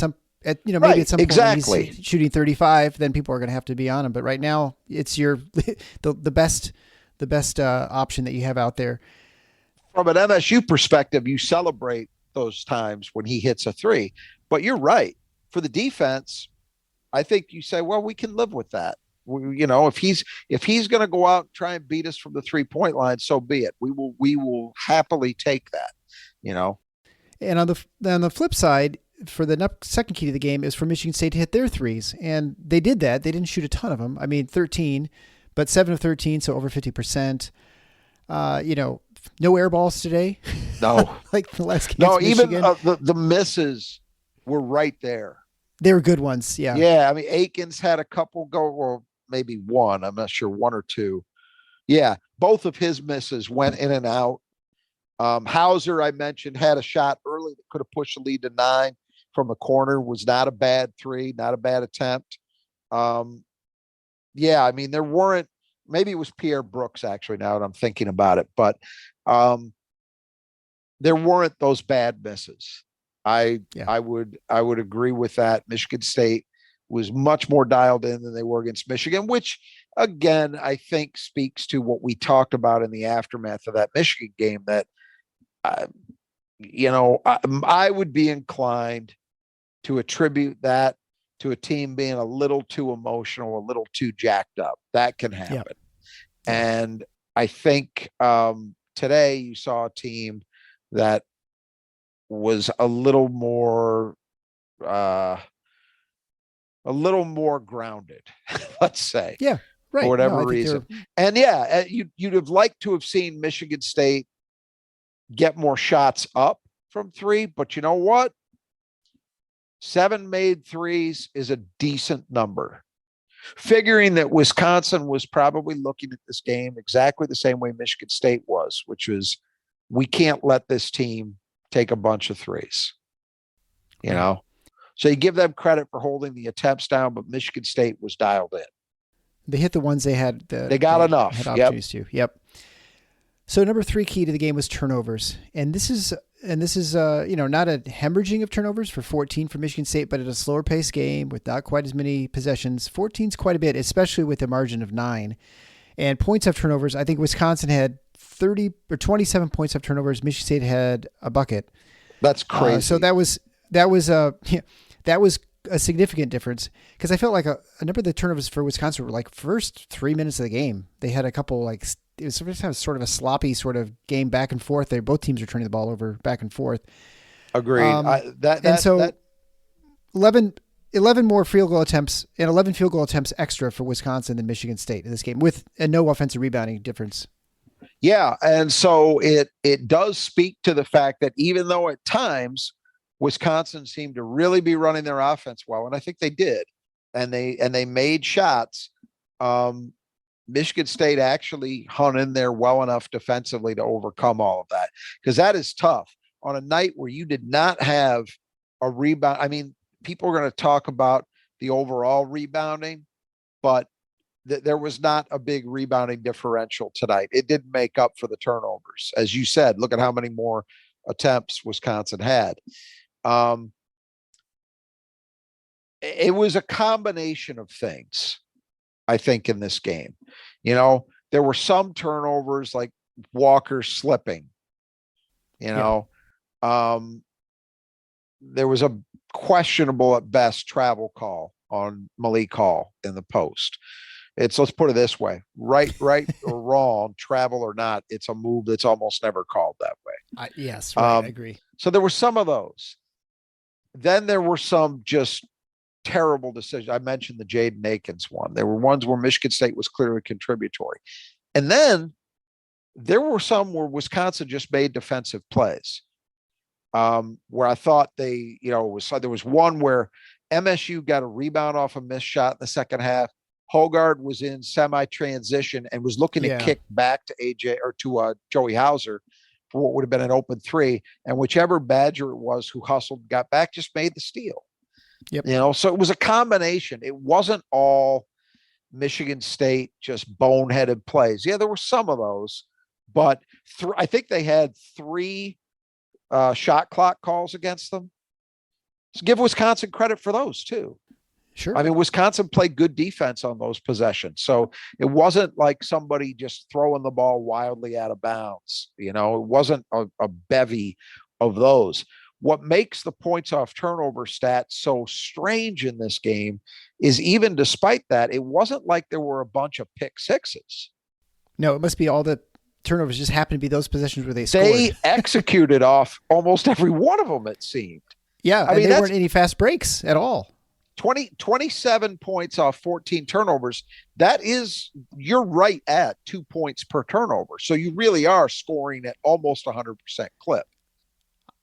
maybe right, at some point when he's shooting 35, then people are going to have to be on him. But right now it's the best option that you have out there. From an MSU perspective, you celebrate those times when he hits a 3, but you're right. For the defense, I think you say, well, we can live with that. If he's going to go out and try and beat us from the 3-point line, so be it. We will happily take that. And on the flip side, for the second key to the game is for Michigan State to hit their threes, and they did that. They didn't shoot a ton of them. I mean, 13, but 7 of 13, so over 50%. No air balls today. No, like the last game. No, even the misses were right there. They were good ones. Yeah. Yeah. I mean, Akins had a couple go, or maybe one. I'm not sure, 1 or 2. Yeah. Both of his misses went in and out. Hauser, I mentioned, had a shot early that could have pushed the lead to 9 from the corner. Was not a bad 3, not a bad attempt. Yeah. I mean, there weren't, maybe it was Pierre Brooks actually, now that I'm thinking about it, but there weren't those bad misses. I would agree with that. Michigan State was much more dialed in than they were against Michigan, which again, I think speaks to what we talked about in the aftermath of that Michigan game, that, I would be inclined to attribute that to a team being a little too emotional, a little too jacked up. That can happen. Yep. And I think today you saw a team that was a little more grounded, let's say. Yeah, right. For whatever reason. And you'd have liked to have seen Michigan State get more shots up from 3, but you know what? 7 made threes is a decent number. Figuring that Wisconsin was probably looking at this game exactly the same way Michigan State was, which was, we can't let this team take a bunch of threes, So you give them credit for holding the attempts down, but Michigan State was dialed in. They hit the ones they had. They got enough. Had opportunities to. Yep. So number 3 key to the game was turnovers. And this is not a hemorrhaging of turnovers for 14 for Michigan State, but at a slower pace game with not quite as many possessions. 14 is quite a bit, especially with a margin of 9. And points of turnovers, I think Wisconsin had 30 or 27 points of turnovers. Michigan State had a bucket. That's crazy. So that was a significant difference, because I felt like a number of the turnovers for Wisconsin were like first 3 minutes of the game. They had a couple, like, it was sort of a sloppy sort of game back and forth. Both teams are turning the ball over back and forth. Agreed. 11 more field goal attempts and 11 field goal attempts extra for Wisconsin than Michigan State in this game, with a no offensive rebounding difference. Yeah. And so it does speak to the fact that even though at times Wisconsin seemed to really be running their offense well, and I think they did, and they made shots, Michigan State actually hung in there well enough defensively to overcome all of that, because that is tough on a night where you did not have a rebound. I mean, people are going to talk about the overall rebounding, but there was not a big rebounding differential tonight. It didn't make up for the turnovers. As you said, look at how many more attempts Wisconsin had. It was a combination of things, I think, in this game. There were some turnovers, like Walker slipping, there was a questionable at best travel call on Malik Hall in the post. Let's put it this way, right or wrong, travel or not, it's a move that's almost never called that way. Yes, right, I agree. So there were some of those. Then there were some just terrible decisions. I mentioned the Jaden Akins one. There were ones where Michigan State was clearly contributory. And then there were some where Wisconsin just made defensive plays, where I thought there was one where MSU got a rebound off a missed shot in the second half. Hogard was in semi-transition and was looking to kick back to AJ or to Joey Hauser for what would have been an open 3. And whichever Badger it was who hustled, got back, just made the steal. Yep. So it was a combination. It wasn't all Michigan State just boneheaded plays. Yeah, there were some of those, but I think they had 3 shot clock calls against them. So give Wisconsin credit for those too. Sure. I mean, Wisconsin played good defense on those possessions. So it wasn't like somebody just throwing the ball wildly out of bounds. It wasn't a bevy of those. What makes the points off turnover stat so strange in this game is, even despite that, it wasn't like there were a bunch of pick sixes. No, it must be all the turnovers just happened to be those possessions where they scored. They executed off almost every one of them, it seemed. Yeah, I mean, there weren't any fast breaks at all. 27 points off 14 turnovers. You're right at 2 points per turnover. So you really are scoring at almost 100% clip.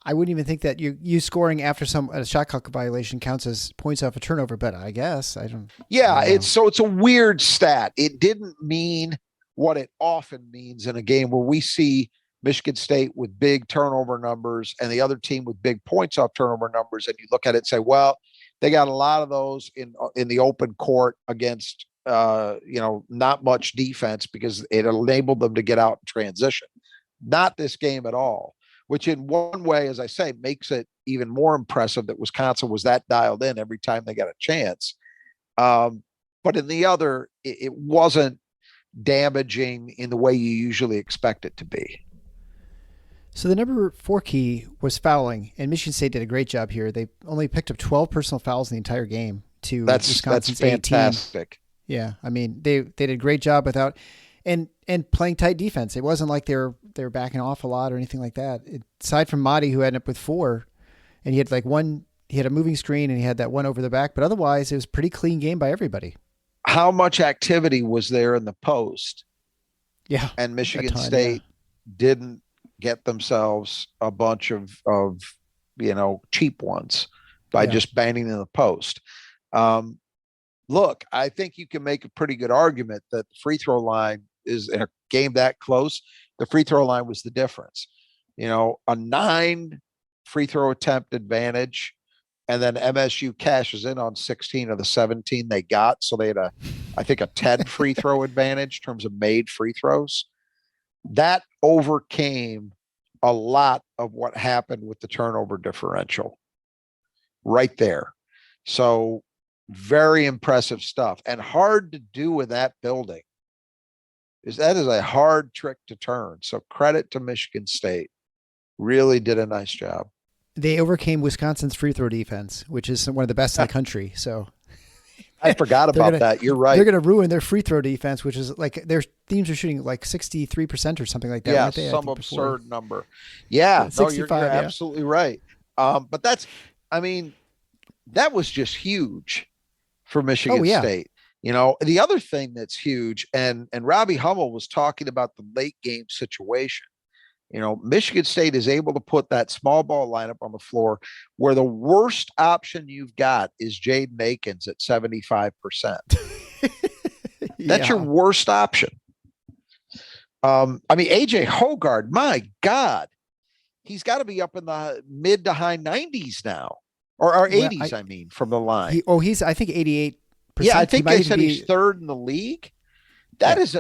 I wouldn't even think that you scoring after a shot clock violation counts as points off a turnover, but I guess I don't. Yeah, it's a weird stat. It didn't mean what it often means in a game where we see Michigan State with big turnover numbers and the other team with big points off turnover numbers, and you look at it and say, well, they got a lot of those in the open court against not much defense because it enabled them to get out in transition. Not this game at all, which in one way, as I say, makes it even more impressive that Wisconsin was that dialed in every time they got a chance. But in the other, it wasn't damaging in the way you usually expect it to be. So the number 4 key was fouling, and Michigan State did a great job here. They only picked up 12 personal fouls in the entire game to Wisconsin's 18. That's fantastic. Yeah, I mean they did a great job without and playing tight defense. It wasn't like they were backing off a lot or anything like that. Aside from Mahdi, who ended up with 4, and he had he had a moving screen and he had that one over the back, but otherwise it was a pretty clean game by everybody. How much activity was there in the post? Yeah, and Michigan State didn't get themselves a bunch of cheap ones by just banging in the post. Look, I think you can make a pretty good argument that the free throw line is, in a game that close, the free throw line was the difference. A 9 free throw attempt advantage, and then MSU cashes in on 16 of the 17 they got. So they had I think a 10 free throw advantage in terms of made free throws. that overcame a lot of what happened with the turnover differential right there. So very impressive stuff, and hard to do with that building. That is a hard trick to turn. So credit to Michigan State. Really did a nice job. They overcame Wisconsin's free throw defense, which is one of the best in the country. So I forgot about that. You're right. They're going to ruin their free throw defense, which is like their teams are shooting like 63% or something like that. Yeah, weren't they? some absurd number. Yeah, no, 65, you're absolutely right. But that was just huge for Michigan State. You know, the other thing that's huge, and Robbie Hummel was talking about the late game situation. You know, Michigan State is able to put that small ball lineup on the floor where the worst option you've got is Jaden Akins at 75%. That's your worst option. I mean, AJ Hoggard, my God, he's got to be up in the mid to high 90s now, or 80s, I mean, from the line. He's, I think, 88%. Yeah, I think they said he's third in the league. That is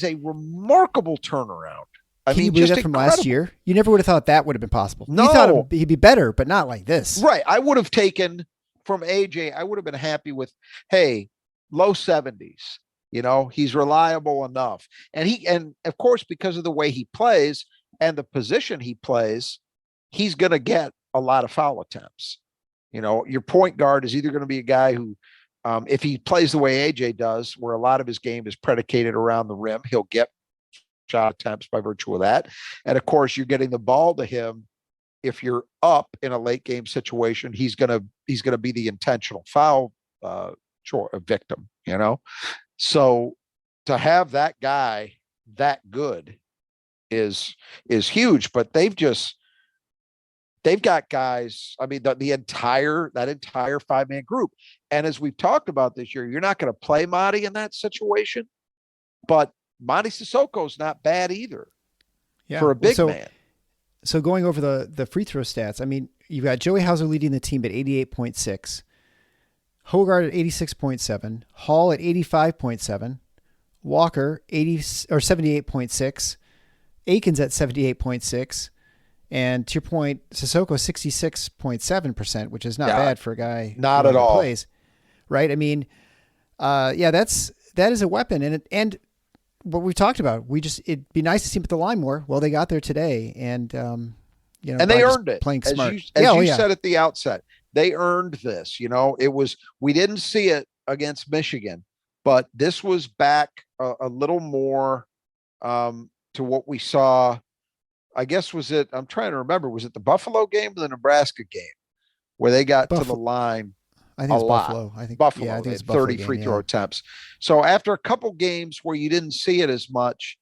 a remarkable turnaround. Can you believe that from last year? You never would have thought that would have been possible. No. You thought he'd be better, but not like this. Right. I would have taken from AJ, I would have been happy with, hey, low 70s. You know, he's reliable enough. And of course, because of the way he plays and the position he plays, he's going to get a lot of foul attempts. You know, your point guard is either going to be a guy who, if he plays the way AJ does, where a lot of his game is predicated around the rim, he'll get shot attempts by virtue of that. And of course, you're getting the ball to him. If you're up in a late game situation, he's gonna be the intentional foul victim, you know. So to have that guy that good is huge. But they've got guys. I mean, that entire 5-man group. And as we've talked about this year, you're not going to play Monty in that situation, but Monty Sissoko's not bad either for a big man. So going over the free throw stats, I mean, you've got Joey Hauser leading the team at 88.6, Hoggard at 86.7, Hall at 85.7, Walker 78.6, Akins at 78.6, and to your point, Sissoko 66.7%, which is not bad for a guy not at all plays, right? I mean, that is a weapon, and what we talked about, it'd be nice to see him at the line more. Well, they got there today, and and they earned it. Playing smart, as you said at the outset, they earned this. You know, we didn't see it against Michigan, but this was back a little more to what we saw. I guess I'm trying to remember, was it the Buffalo game or the Nebraska game where they got to the line? I think it's Buffalo. I think Buffalo. Yeah, I think it's 30 free throw attempts. So after a couple games where you didn't see it as much,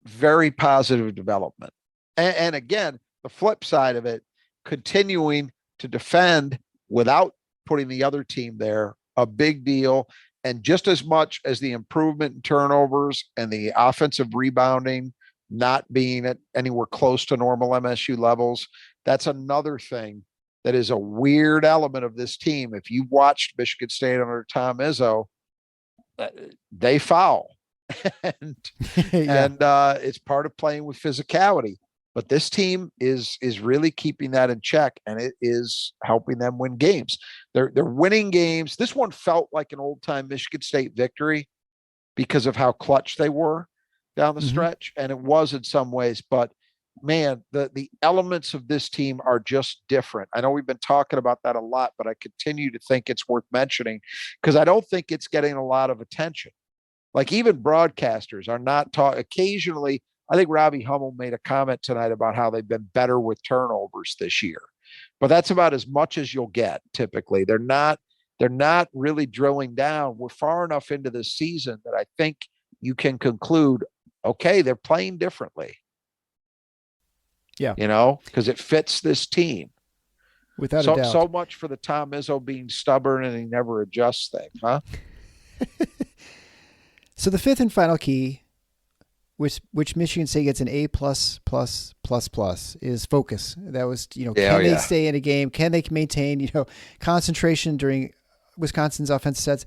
very positive development. And again, the flip side of it, continuing to defend without putting the other team there, a big deal. And just as much as the improvement in turnovers and the offensive rebounding not being at anywhere close to normal MSU levels, that's another thing that is a weird element of this team. If you've watched Michigan State under Tom Izzo, they foul. and it's part of playing with physicality. But this team is really keeping that in check, and it is helping them win games. They're winning games. This one felt like an old-time Michigan State victory because of how clutch they were down the stretch, and it was in some ways, but man, the elements of this team are just different. I know we've been talking about that a lot, but I continue to think it's worth mentioning because I don't think it's getting a lot of attention. Like even broadcasters are not occasionally. I think Robbie Hummel made a comment tonight about how they've been better with turnovers this year, but that's about as much as you'll get. Typically, they're not really drilling down. We're far enough into this season that I think you can conclude, okay, they're playing differently. Yeah. You know, because it fits this team. Without a doubt. So much for the Tom Izzo being stubborn and he never adjusts things, huh? So the fifth and final key, which Michigan State gets an A++++, is focus. That was, can they stay in a game? Can they maintain, concentration during Wisconsin's offensive sets?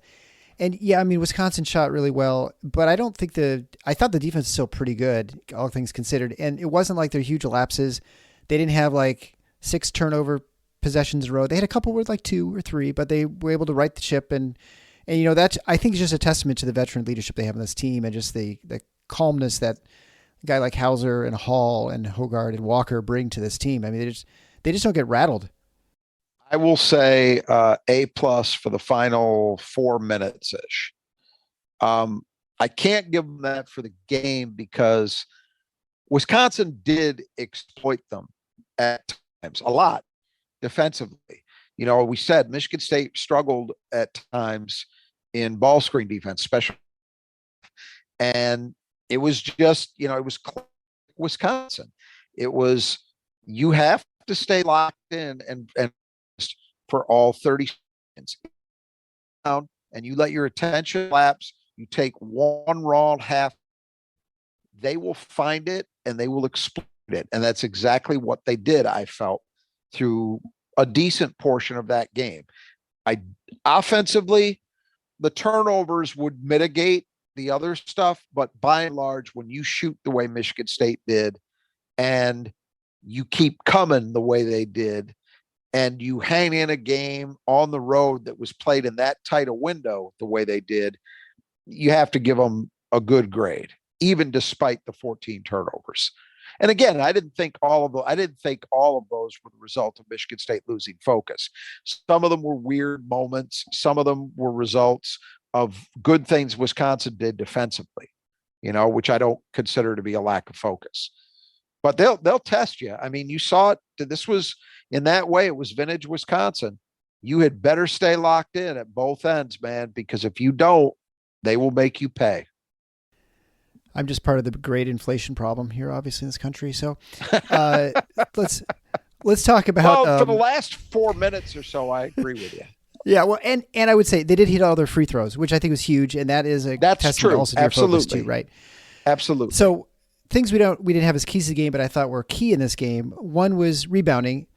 And yeah, I mean, Wisconsin shot really well, but I don't think I thought the defense was still pretty good, all things considered. And it wasn't like they're huge lapses. They didn't have like 6 turnover possessions in a row. They had a couple with like 2 or 3, but they were able to right the ship. And that's, I think, it's just a testament to the veteran leadership they have on this team and just the calmness that a guy like Hauser and Hall and Hogard and Walker bring to this team. I mean, they just don't get rattled. I will say A+ for the final 4 minutes ish. I can't give them that for the game because Wisconsin did exploit them at times a lot defensively. We said Michigan State struggled at times in ball screen defense, especially, and it was just, it was Wisconsin. It was, you have to stay locked in and for all 30 seconds, and you let your attention lapse. You take one wrong half, they will find it and they will exploit it. And that's exactly what they did, I felt, through a decent portion of that game. Offensively, the turnovers would mitigate the other stuff, but by and large, when you shoot the way Michigan State did and you keep coming the way they did, and you hang in a game on the road that was played in that tight a window the way they did, you have to give them a good grade, even despite the 14 turnovers. And again, I didn't think all of those were the result of Michigan State losing focus. Some of them were weird moments. Some of them were results of good things Wisconsin did defensively, which I don't consider to be a lack of focus. But they'll test you. I mean, you saw it. This was, in that way, it was vintage Wisconsin. You had better stay locked in at both ends, man, because if you don't, they will make you pay. I'm just part of the great inflation problem here, obviously, in this country. So let's talk about. Well, for the last 4 minutes or so, I agree with you. Yeah, well, and I would say they did hit all their free throws, which I think was huge, and that is testament true. Also to their focus too, right? Absolutely. So things we didn't have as keys to the game, but I thought were key in this game. One was rebounding.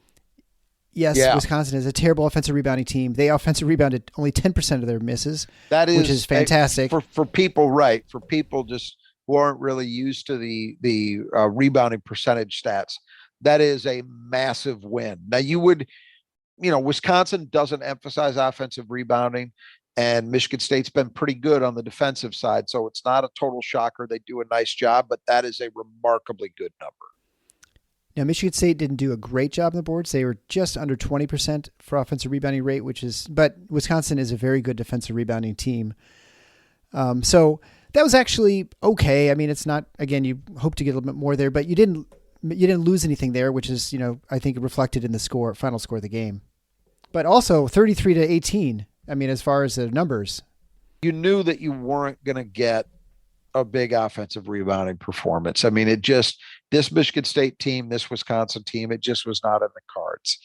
Yes, yeah. Wisconsin is a terrible offensive rebounding team. They offensive rebounded only 10% of their misses, which is fantastic for people. Right, for people just who aren't really used to the rebounding percentage stats. That is a massive win. Now Wisconsin doesn't emphasize offensive rebounding, and Michigan State's been pretty good on the defensive side. So it's not a total shocker. They do a nice job, but that is a remarkably good number. Now, Michigan State didn't do a great job on the boards. They were just under 20% for offensive rebounding rate, but Wisconsin is a very good defensive rebounding team. So that was actually okay. I mean, it's not, again, you hope to get a little bit more there, but you didn't lose anything there, which is, I think reflected in the final score of the game. But also 33-18. I mean, as far as the numbers, you knew that you weren't going to get a big offensive rebounding performance. I mean, this Michigan State team, this Wisconsin team, it just was not in the cards.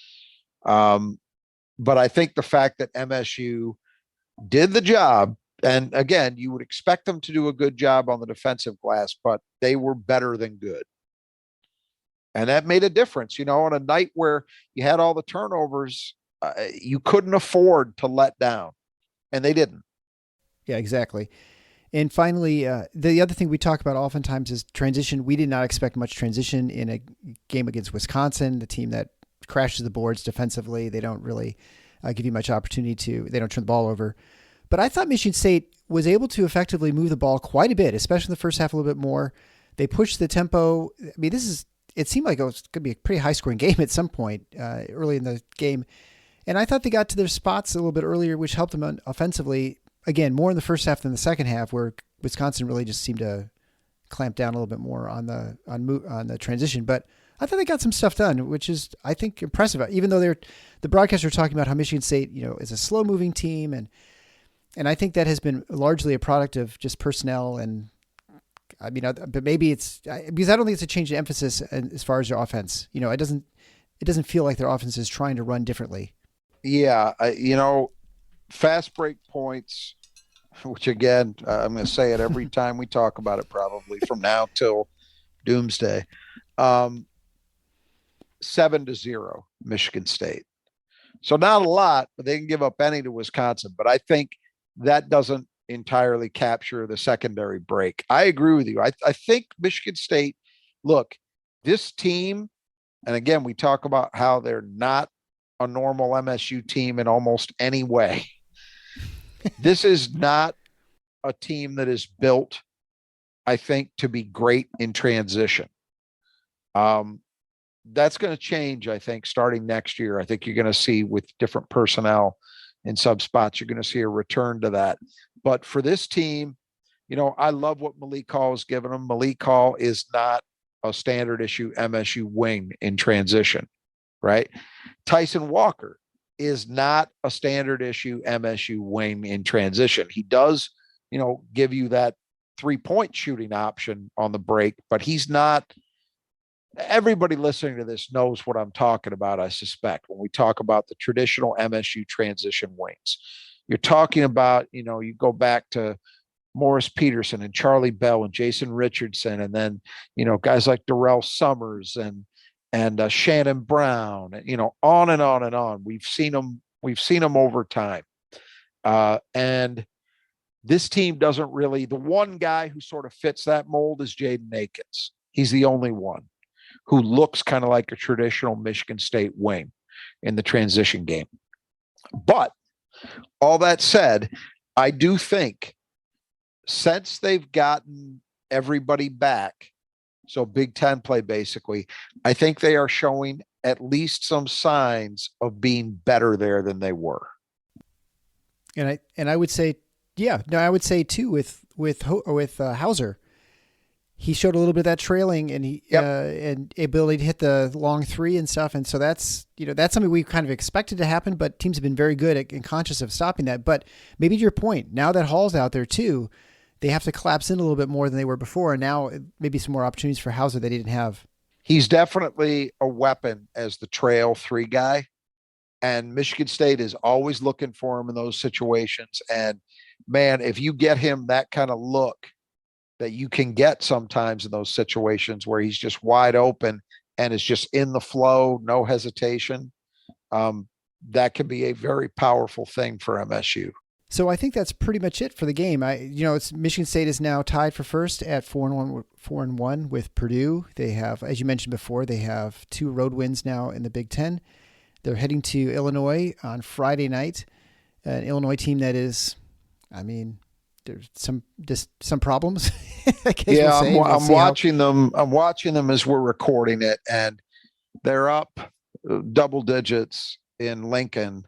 But I think the fact that MSU did the job, and again, you would expect them to do a good job on the defensive glass, but they were better than good. And that made a difference, on a night where you had all the turnovers, you couldn't afford to let down, and they didn't. Yeah, exactly. And finally, the other thing we talk about oftentimes is transition. We did not expect much transition in a game against Wisconsin, the team that crashes the boards defensively. They don't really give you much opportunity they don't turn the ball over. But I thought Michigan State was able to effectively move the ball quite a bit, especially in the first half a little bit more. They pushed the tempo. I mean, it seemed like it was going to be a pretty high-scoring game at some point early in the game. And I thought they got to their spots a little bit earlier, which helped them offensively. Again, more in the first half than the second half, where Wisconsin really just seemed to clamp down a little bit more on the transition. But I thought they got some stuff done, which is, I think, impressive. Even though the broadcasters are talking about how Michigan State, is a slow-moving team, and I think that has been largely a product of just personnel. And I mean, but maybe it's because I don't think it's a change in emphasis as far as their offense. It doesn't feel like their offense is trying to run differently. Yeah, fast break points, which again, I'm going to say it every time we talk about it, probably from now till doomsday. 7-0 Michigan State. So not a lot, but they can give up any to Wisconsin. But I think that doesn't entirely capture the secondary break. I agree with you. I think Michigan State, look, this team, and again, we talk about how they're not a normal MSU team in almost any way. This is not a team that is built, I think, to be great in transition. That's going to change, I think, starting next year. I think you're going to see with different personnel in some spots, you're going to see a return to that. But for this team, I love what Malik Hall has given them. Malik Hall is not a standard issue MSU wing in transition, right? Tyson Walker is not a standard issue MSU wing in transition. He does, give you that 3-point shooting option on the break, but he's not. Everybody listening to this knows what I'm talking about, I suspect, when we talk about the traditional MSU transition wings. You're talking about, you go back to Morris Peterson and Charlie Bell and Jason Richardson, and then, guys like Darrell Summers and Shannon Brown, and, on and on and on. We've seen them over time. And this team doesn't really, the one guy who sort of fits that mold is Jaden Akins. He's the only one who looks kind of like a traditional Michigan State wing in the transition game. But all that said, I do think since they've gotten everybody back, so Big Ten play basically, I think they are showing at least some signs of being better there than they were. And I would say, I would say too with Hauser. He showed a little bit of that trailing and and ability to hit the long three and stuff. And so that's something we kind of expected to happen, but teams have been very good and conscious of stopping that. But maybe to your point, now that Hall's out there too, they have to collapse in a little bit more than they were before. And now maybe some more opportunities for Hauser that he didn't have. He's definitely a weapon as the trail 3 guy. And Michigan State is always looking for him in those situations. And man, if you get him that kind of look that you can get sometimes in those situations where he's just wide open and is just in the flow, no hesitation, that can be a very powerful thing for MSU. So I think that's pretty much it for the game. It's Michigan State is now tied for first at 4-1 with Purdue. They have, as you mentioned before, they have 2 road wins now in the Big Ten. They're heading to Illinois on Friday night, an Illinois team that is, there's some problems. I'm watching them. I'm watching them as we're recording it, and they're up double digits in Lincoln.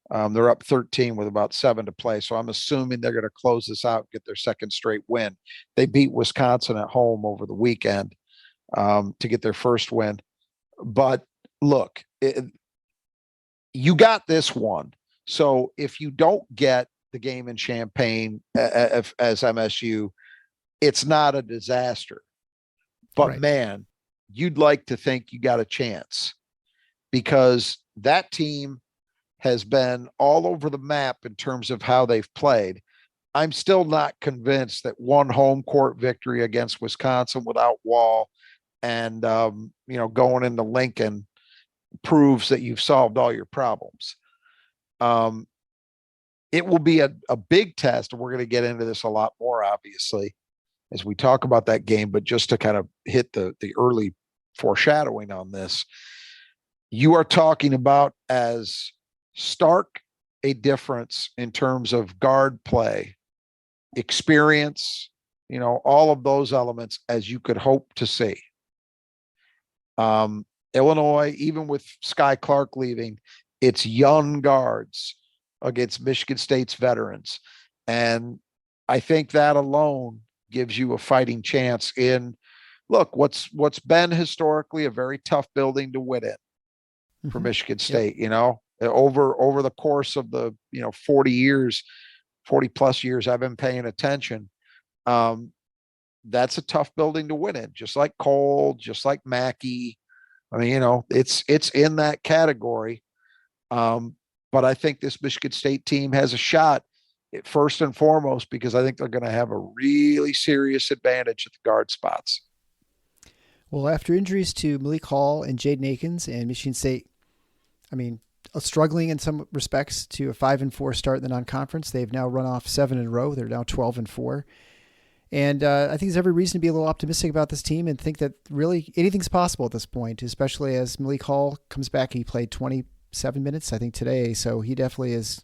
They're up 13 with about 7 to play. So I'm assuming they're going to close this out and get their second straight win. They beat Wisconsin at home over the weekend to get their first win. But look, you got this one. So if you don't get the game in Champaign as MSU, it's not a disaster. But right. Man, you'd like to think you got a chance because that team has been all over the map in terms of how they've played. I'm still not convinced that one home court victory against Wisconsin without Wahl and, going into Lincoln proves that you've solved all your problems. It will be a big test, and we're going to get into this a lot more, obviously, as we talk about that game. But just to kind of hit the early foreshadowing on this, you are talking about as stark a difference in terms of guard play, experience, all of those elements as you could hope to see. Illinois, even with Sky Clark leaving, it's young guards against Michigan State's veterans. And I think that alone gives you a fighting chance in, look, what's been historically a very tough building to win in for Michigan State, over the course of the, 40 plus years I've been paying attention. That's a tough building to win in, just like Cole, just like Mackey. It's in that category. But I think this Michigan State team has a shot first and foremost, because I think they're going to have a really serious advantage at the guard spots. Well, after injuries to Malik Hall and Jaden Akins and Michigan State, struggling in some respects to a 5-4 start in the non-conference. They've now run off 7 in a row. They're now 12-4. And I think there's every reason to be a little optimistic about this team and think that really anything's possible at this point, especially as Malik Hall comes back. He played 27 minutes, I think, today. So he definitely is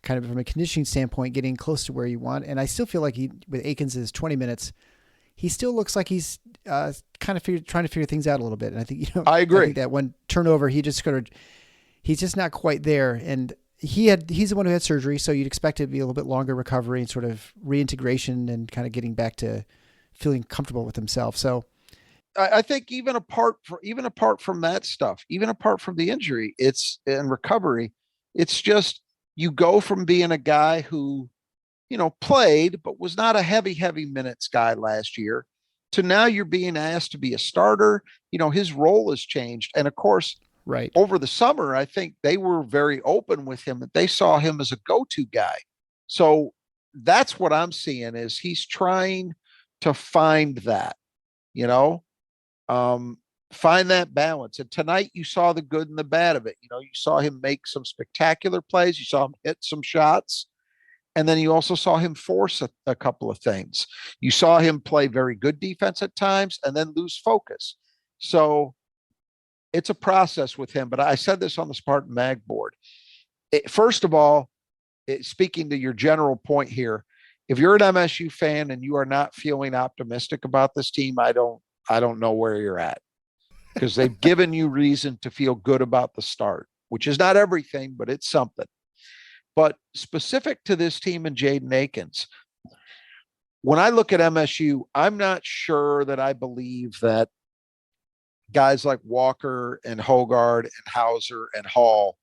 kind of, from a conditioning standpoint, getting close to where you want. And I still feel like with Akins' 20 minutes, he still looks like he's kind of trying to figure things out a little bit. And I think, I agree. I think that one turnover, he's just not quite there. And he's the one who had surgery, so you'd expect it to be a little bit longer recovery and sort of reintegration and kind of getting back to feeling comfortable with himself. So I think even apart from that stuff, even apart from the injury, and recovery, it's just, you go from being a guy who, played, but was not a heavy minutes guy last year, to now you're being asked to be a starter. His role has changed. And of course, right over the summer, I think they were very open with him, that they saw him as a go-to guy. So that's what I'm seeing, is he's trying to find that, find that balance. And tonight you saw the good and the bad of it. You saw him make some spectacular plays. You saw him hit some shots. And then you also saw him force a couple of things. You saw him play very good defense at times and then lose focus. So it's a process with him. But I said this on the Spartan Mag board. First of all, speaking to your general point here, if you're an MSU fan and you are not feeling optimistic about this team, I don't know where you're at, because they've given you reason to feel good about the start, which is not everything, but it's something. But specific to this team and Jaden Akins, when I look at MSU, I'm not sure that I believe that guys like Walker and Hogard and Hauser and Hall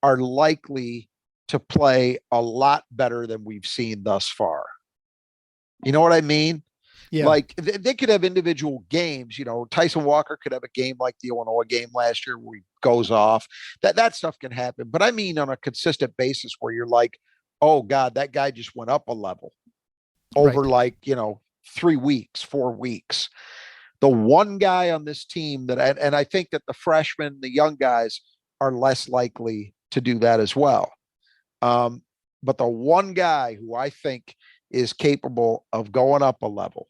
are likely to play a lot better than we've seen thus far. You know what I mean? Yeah. Like they could have individual games. Tyson Walker could have a game like the Illinois game last year where he goes off. That stuff can happen. But I mean, on a consistent basis where you're like, oh God, that guy just went up a level over right. 3 weeks, 4 weeks. The one guy on this team and I think that the freshmen, the young guys, are less likely to do that as well. But the one guy who I think is capable of going up a level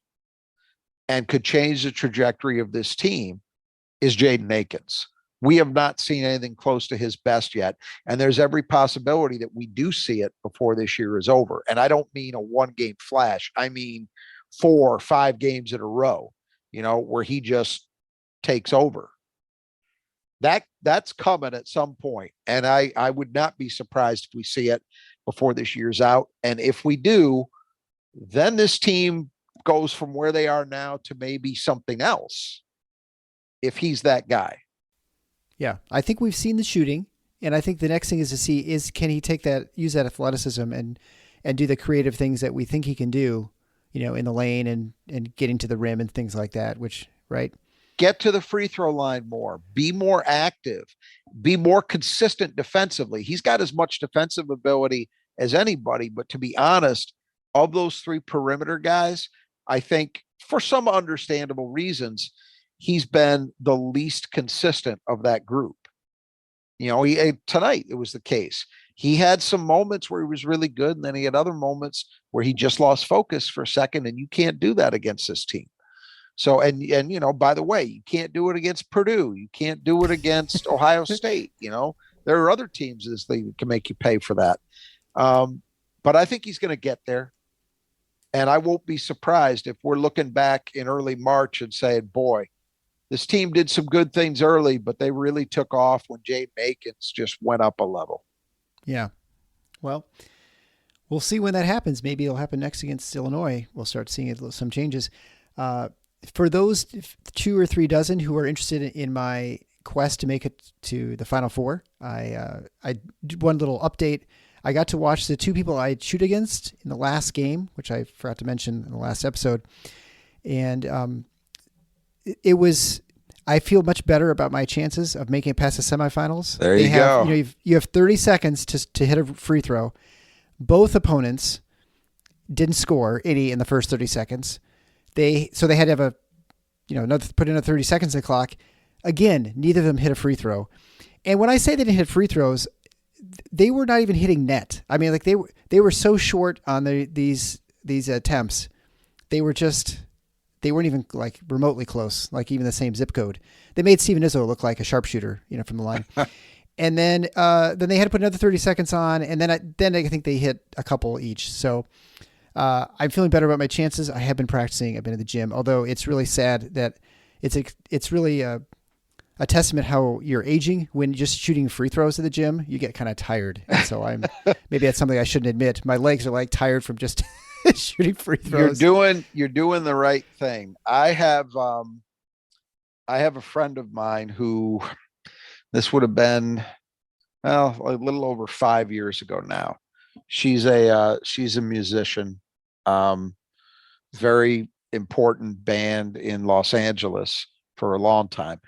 and could change the trajectory of this team is Jaden Akins. We have not seen anything close to his best yet. And there's every possibility that we do see it before this year is over. And I don't mean a 1-game flash. I mean 4 or 5 games in a row, where he just takes over. That's coming at some point. And I would not be surprised if we see it before this year's out. And if we do, then this team goes from where they are now to maybe something else, if he's that guy. Yeah. I think we've seen the shooting. And I think the next thing is to see can he use that athleticism and do the creative things that we think he can do, in the lane and getting to the rim and things like that, right? Get to the free throw line more, be more active, be more consistent defensively. He's got as much defensive ability as anybody, but to be honest, of those 3 perimeter guys, I think for some understandable reasons, he's been the least consistent of that group. Tonight it was the case. He had some moments where he was really good, and then he had other moments where he just lost focus for a second, and you can't do that against this team. So, and by the way, you can't do it against Purdue. You can't do it against Ohio State. There are other teams in this league that can make you pay for that. But I think he's going to get there. And I won't be surprised if we're looking back in early March and saying, boy, this team did some good things early, but they really took off when Jaden Akins just went up a level. Yeah. Well, we'll see when that happens. Maybe it'll happen next against Illinois. We'll start seeing some changes. For those 2 or 3 dozen who are interested in my quest to make it to the Final Four, I did one little update. I got to watch the 2 people I'd shoot against in the last game, which I forgot to mention in the last episode. And I feel much better about my chances of making it past the semifinals. There you go. You have 30 seconds to hit a free throw. Both opponents didn't score any in the first 30 seconds. They had to have put in a 30 seconds in the clock. Again, neither of them hit a free throw. And when I say they didn't hit free throws, they were not even hitting net. I mean, like they were so short on these attempts. They weren't even like remotely close, like even the same zip code. They made Steven Izzo look like a sharpshooter, from the line. And then they had to put another 30 seconds on, and then I think they hit a couple each. So I'm feeling better about my chances. I have been practicing. I've been in the gym, although it's really sad that it's really a testament how you're aging when just shooting free throws at the gym. You get kind of tired, and so maybe that's something I shouldn't admit. My legs are like tired from just shooting free throws. You're doing the right thing. I have a friend of mine who, this would have been, well, a little over 5 years ago now. She's a musician, very important band in Los Angeles for a long time.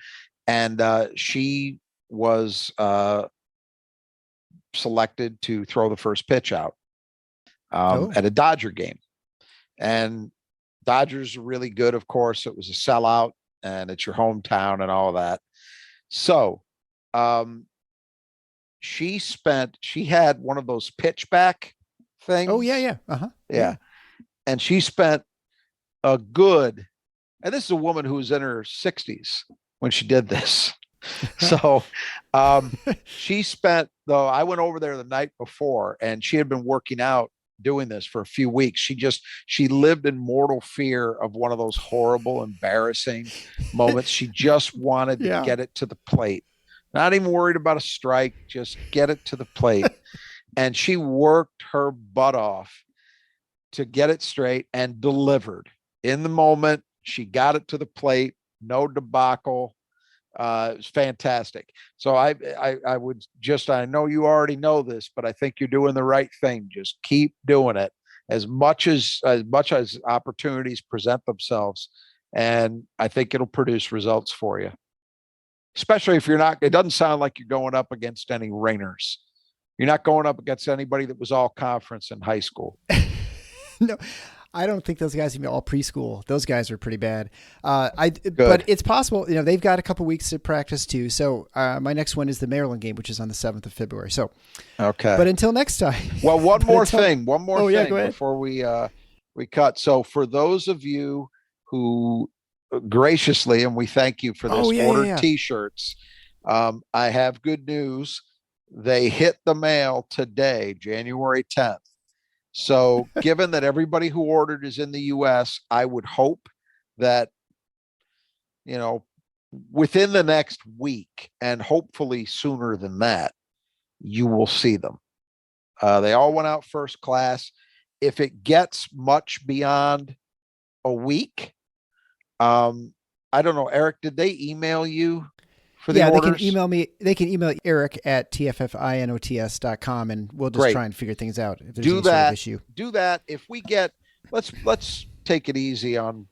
And she was selected to throw the first pitch out at a Dodger game. And Dodgers are really good, of course. It was a sellout, and it's your hometown and all of that. So she had one of those pitchback things. Oh, yeah. Uh-huh. Yeah. And she spent and this is a woman who was in her 60s when she did this. So she spent, though, I went over there the night before, and she had been working out doing this for a few weeks. She lived in mortal fear of one of those horrible, embarrassing moments. She just wanted to get it to the plate. Not even worried about a strike, just get it to the plate. And she worked her butt off to get it straight and delivered in the moment. She got it to the plate, no debacle. It was fantastic. So I know you already know this, but I think you're doing the right thing. Just keep doing it as much as opportunities present themselves. And I think it'll produce results for you. Especially if it doesn't sound like you're going up against any Rainers. You're not going up against anybody that was all conference in high school. No, I don't think those guys even all preschool. Those guys are pretty bad. But it's possible, they've got a couple weeks to practice too. So my next one is the Maryland game, which is on the 7th of February. So, okay. But until next time. Well, one more thing before we cut. So for those of you who graciously, and we thank you for this, ordered T-shirts. I have good news. They hit the mail today, January 10th. So given that everybody who ordered is in the US, I would hope that, within the next week, and hopefully sooner than that, you will see them. They all went out first class. If it gets much beyond a week, I don't know, Eric, did they email you for the orders? They can email me. They can email Eric at tffinots.com, and we'll just try and figure things out if there's any sort of issue. Do that. If we get, let's take it easy on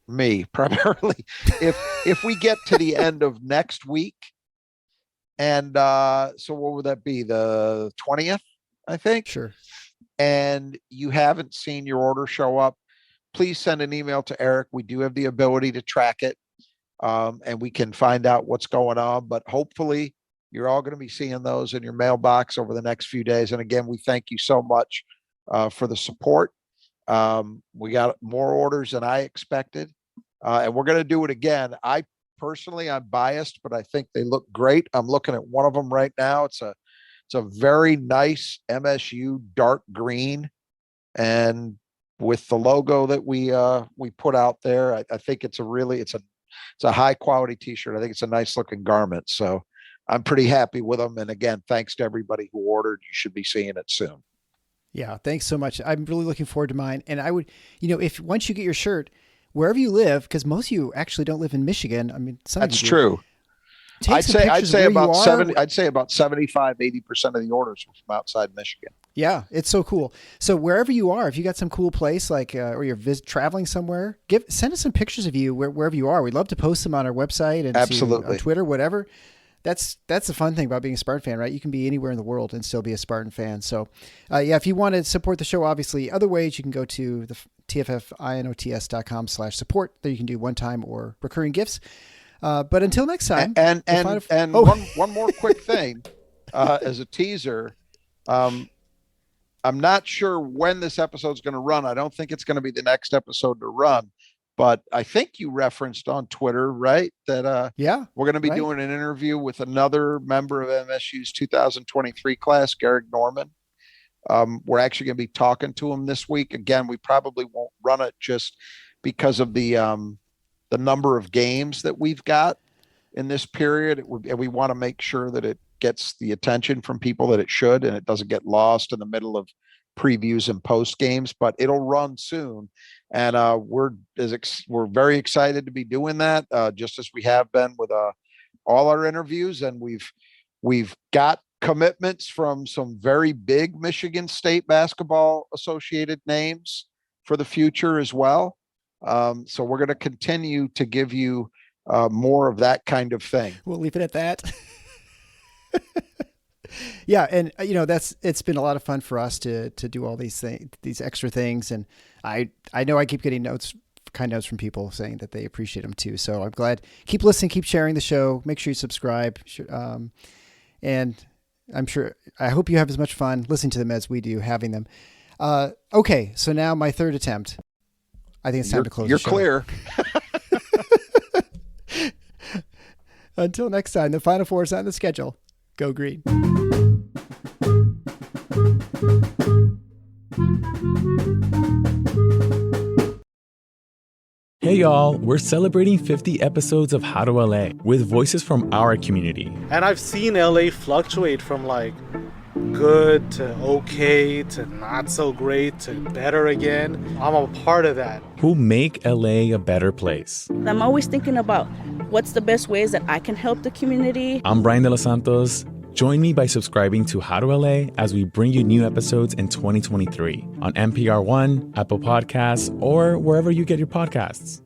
me primarily. If we get to the end of next week, and so what would that be? The 20th, I think. Sure. And you haven't seen your order show up, please send an email to Eric. We do have the ability to track it, and we can find out what's going on. But hopefully you're all going to be seeing those in your mailbox over the next few days. And again, we thank you so much for the support. We got more orders than I expected, and we're going to do it again. I'm biased, but I think they look great. I'm looking at one of them right now. It's a very nice MSU dark green, and with the logo that we put out there, I think it's a high quality t-shirt. I think it's a nice looking garment. So I'm pretty happy with them. And again, thanks to everybody who ordered. You should be seeing it soon. Yeah. Thanks so much. I'm really looking forward to mine. And I would, if once you get your shirt, wherever you live, because most of you actually don't live in Michigan. I mean, that's true. I'd say about 75, 80% of the orders were from outside Michigan. Yeah, it's so cool. So wherever you are, if you got some cool place like, or you're traveling somewhere, send us some pictures of you wherever you are. We'd love to post them on our website and on Twitter, whatever. That's the fun thing about being a Spartan fan, right? You can be anywhere in the world and still be a Spartan fan. So if you want to support the show, obviously other ways, you can go to the tffinots.com/support. There you can do one-time or recurring gifts. But until next time. One more quick thing. as a teaser. I'm not sure when this episode's going to run. I don't think it's going to be the next episode to run, but I think you referenced on Twitter, right? That we're going to be doing an interview with another member of MSU's 2023 class, Garrick Norman. We're actually going to be talking to him this week. Again, we probably won't run it just because of the number of games that we've got in this period. We want to make sure that it gets the attention from people that it should, and it doesn't get lost in the middle of previews and post games, but it'll run soon. And we're very excited to be doing that, just as we have been with all our interviews. And we've got commitments from some very big Michigan State basketball associated names for the future as well. So we're going to continue to give you more of that kind of thing. We'll leave it at that. Yeah. And it's been a lot of fun for us to do all these things, these extra things. And I know I keep getting kind notes from people saying that they appreciate them too. So I'm glad. Keep listening, keep sharing the show. Make sure you subscribe. And I hope you have as much fun listening to them as we do having them. Okay. So now my third attempt. I think it's time to close the show. You're clear. Until next time, the Final Four is on the schedule. Go Green. Hey y'all, we're celebrating 50 episodes of How to LA with voices from our community. And I've seen LA fluctuate from like good to okay to not so great to better again. I'm a part of that. Who make LA a better place. I'm always thinking about what's the best ways that I can help the community. I'm Brian De Los Santos. Join me by subscribing to How to LA as we bring you new episodes in 2023 on NPR One, Apple Podcasts, or wherever you get your podcasts.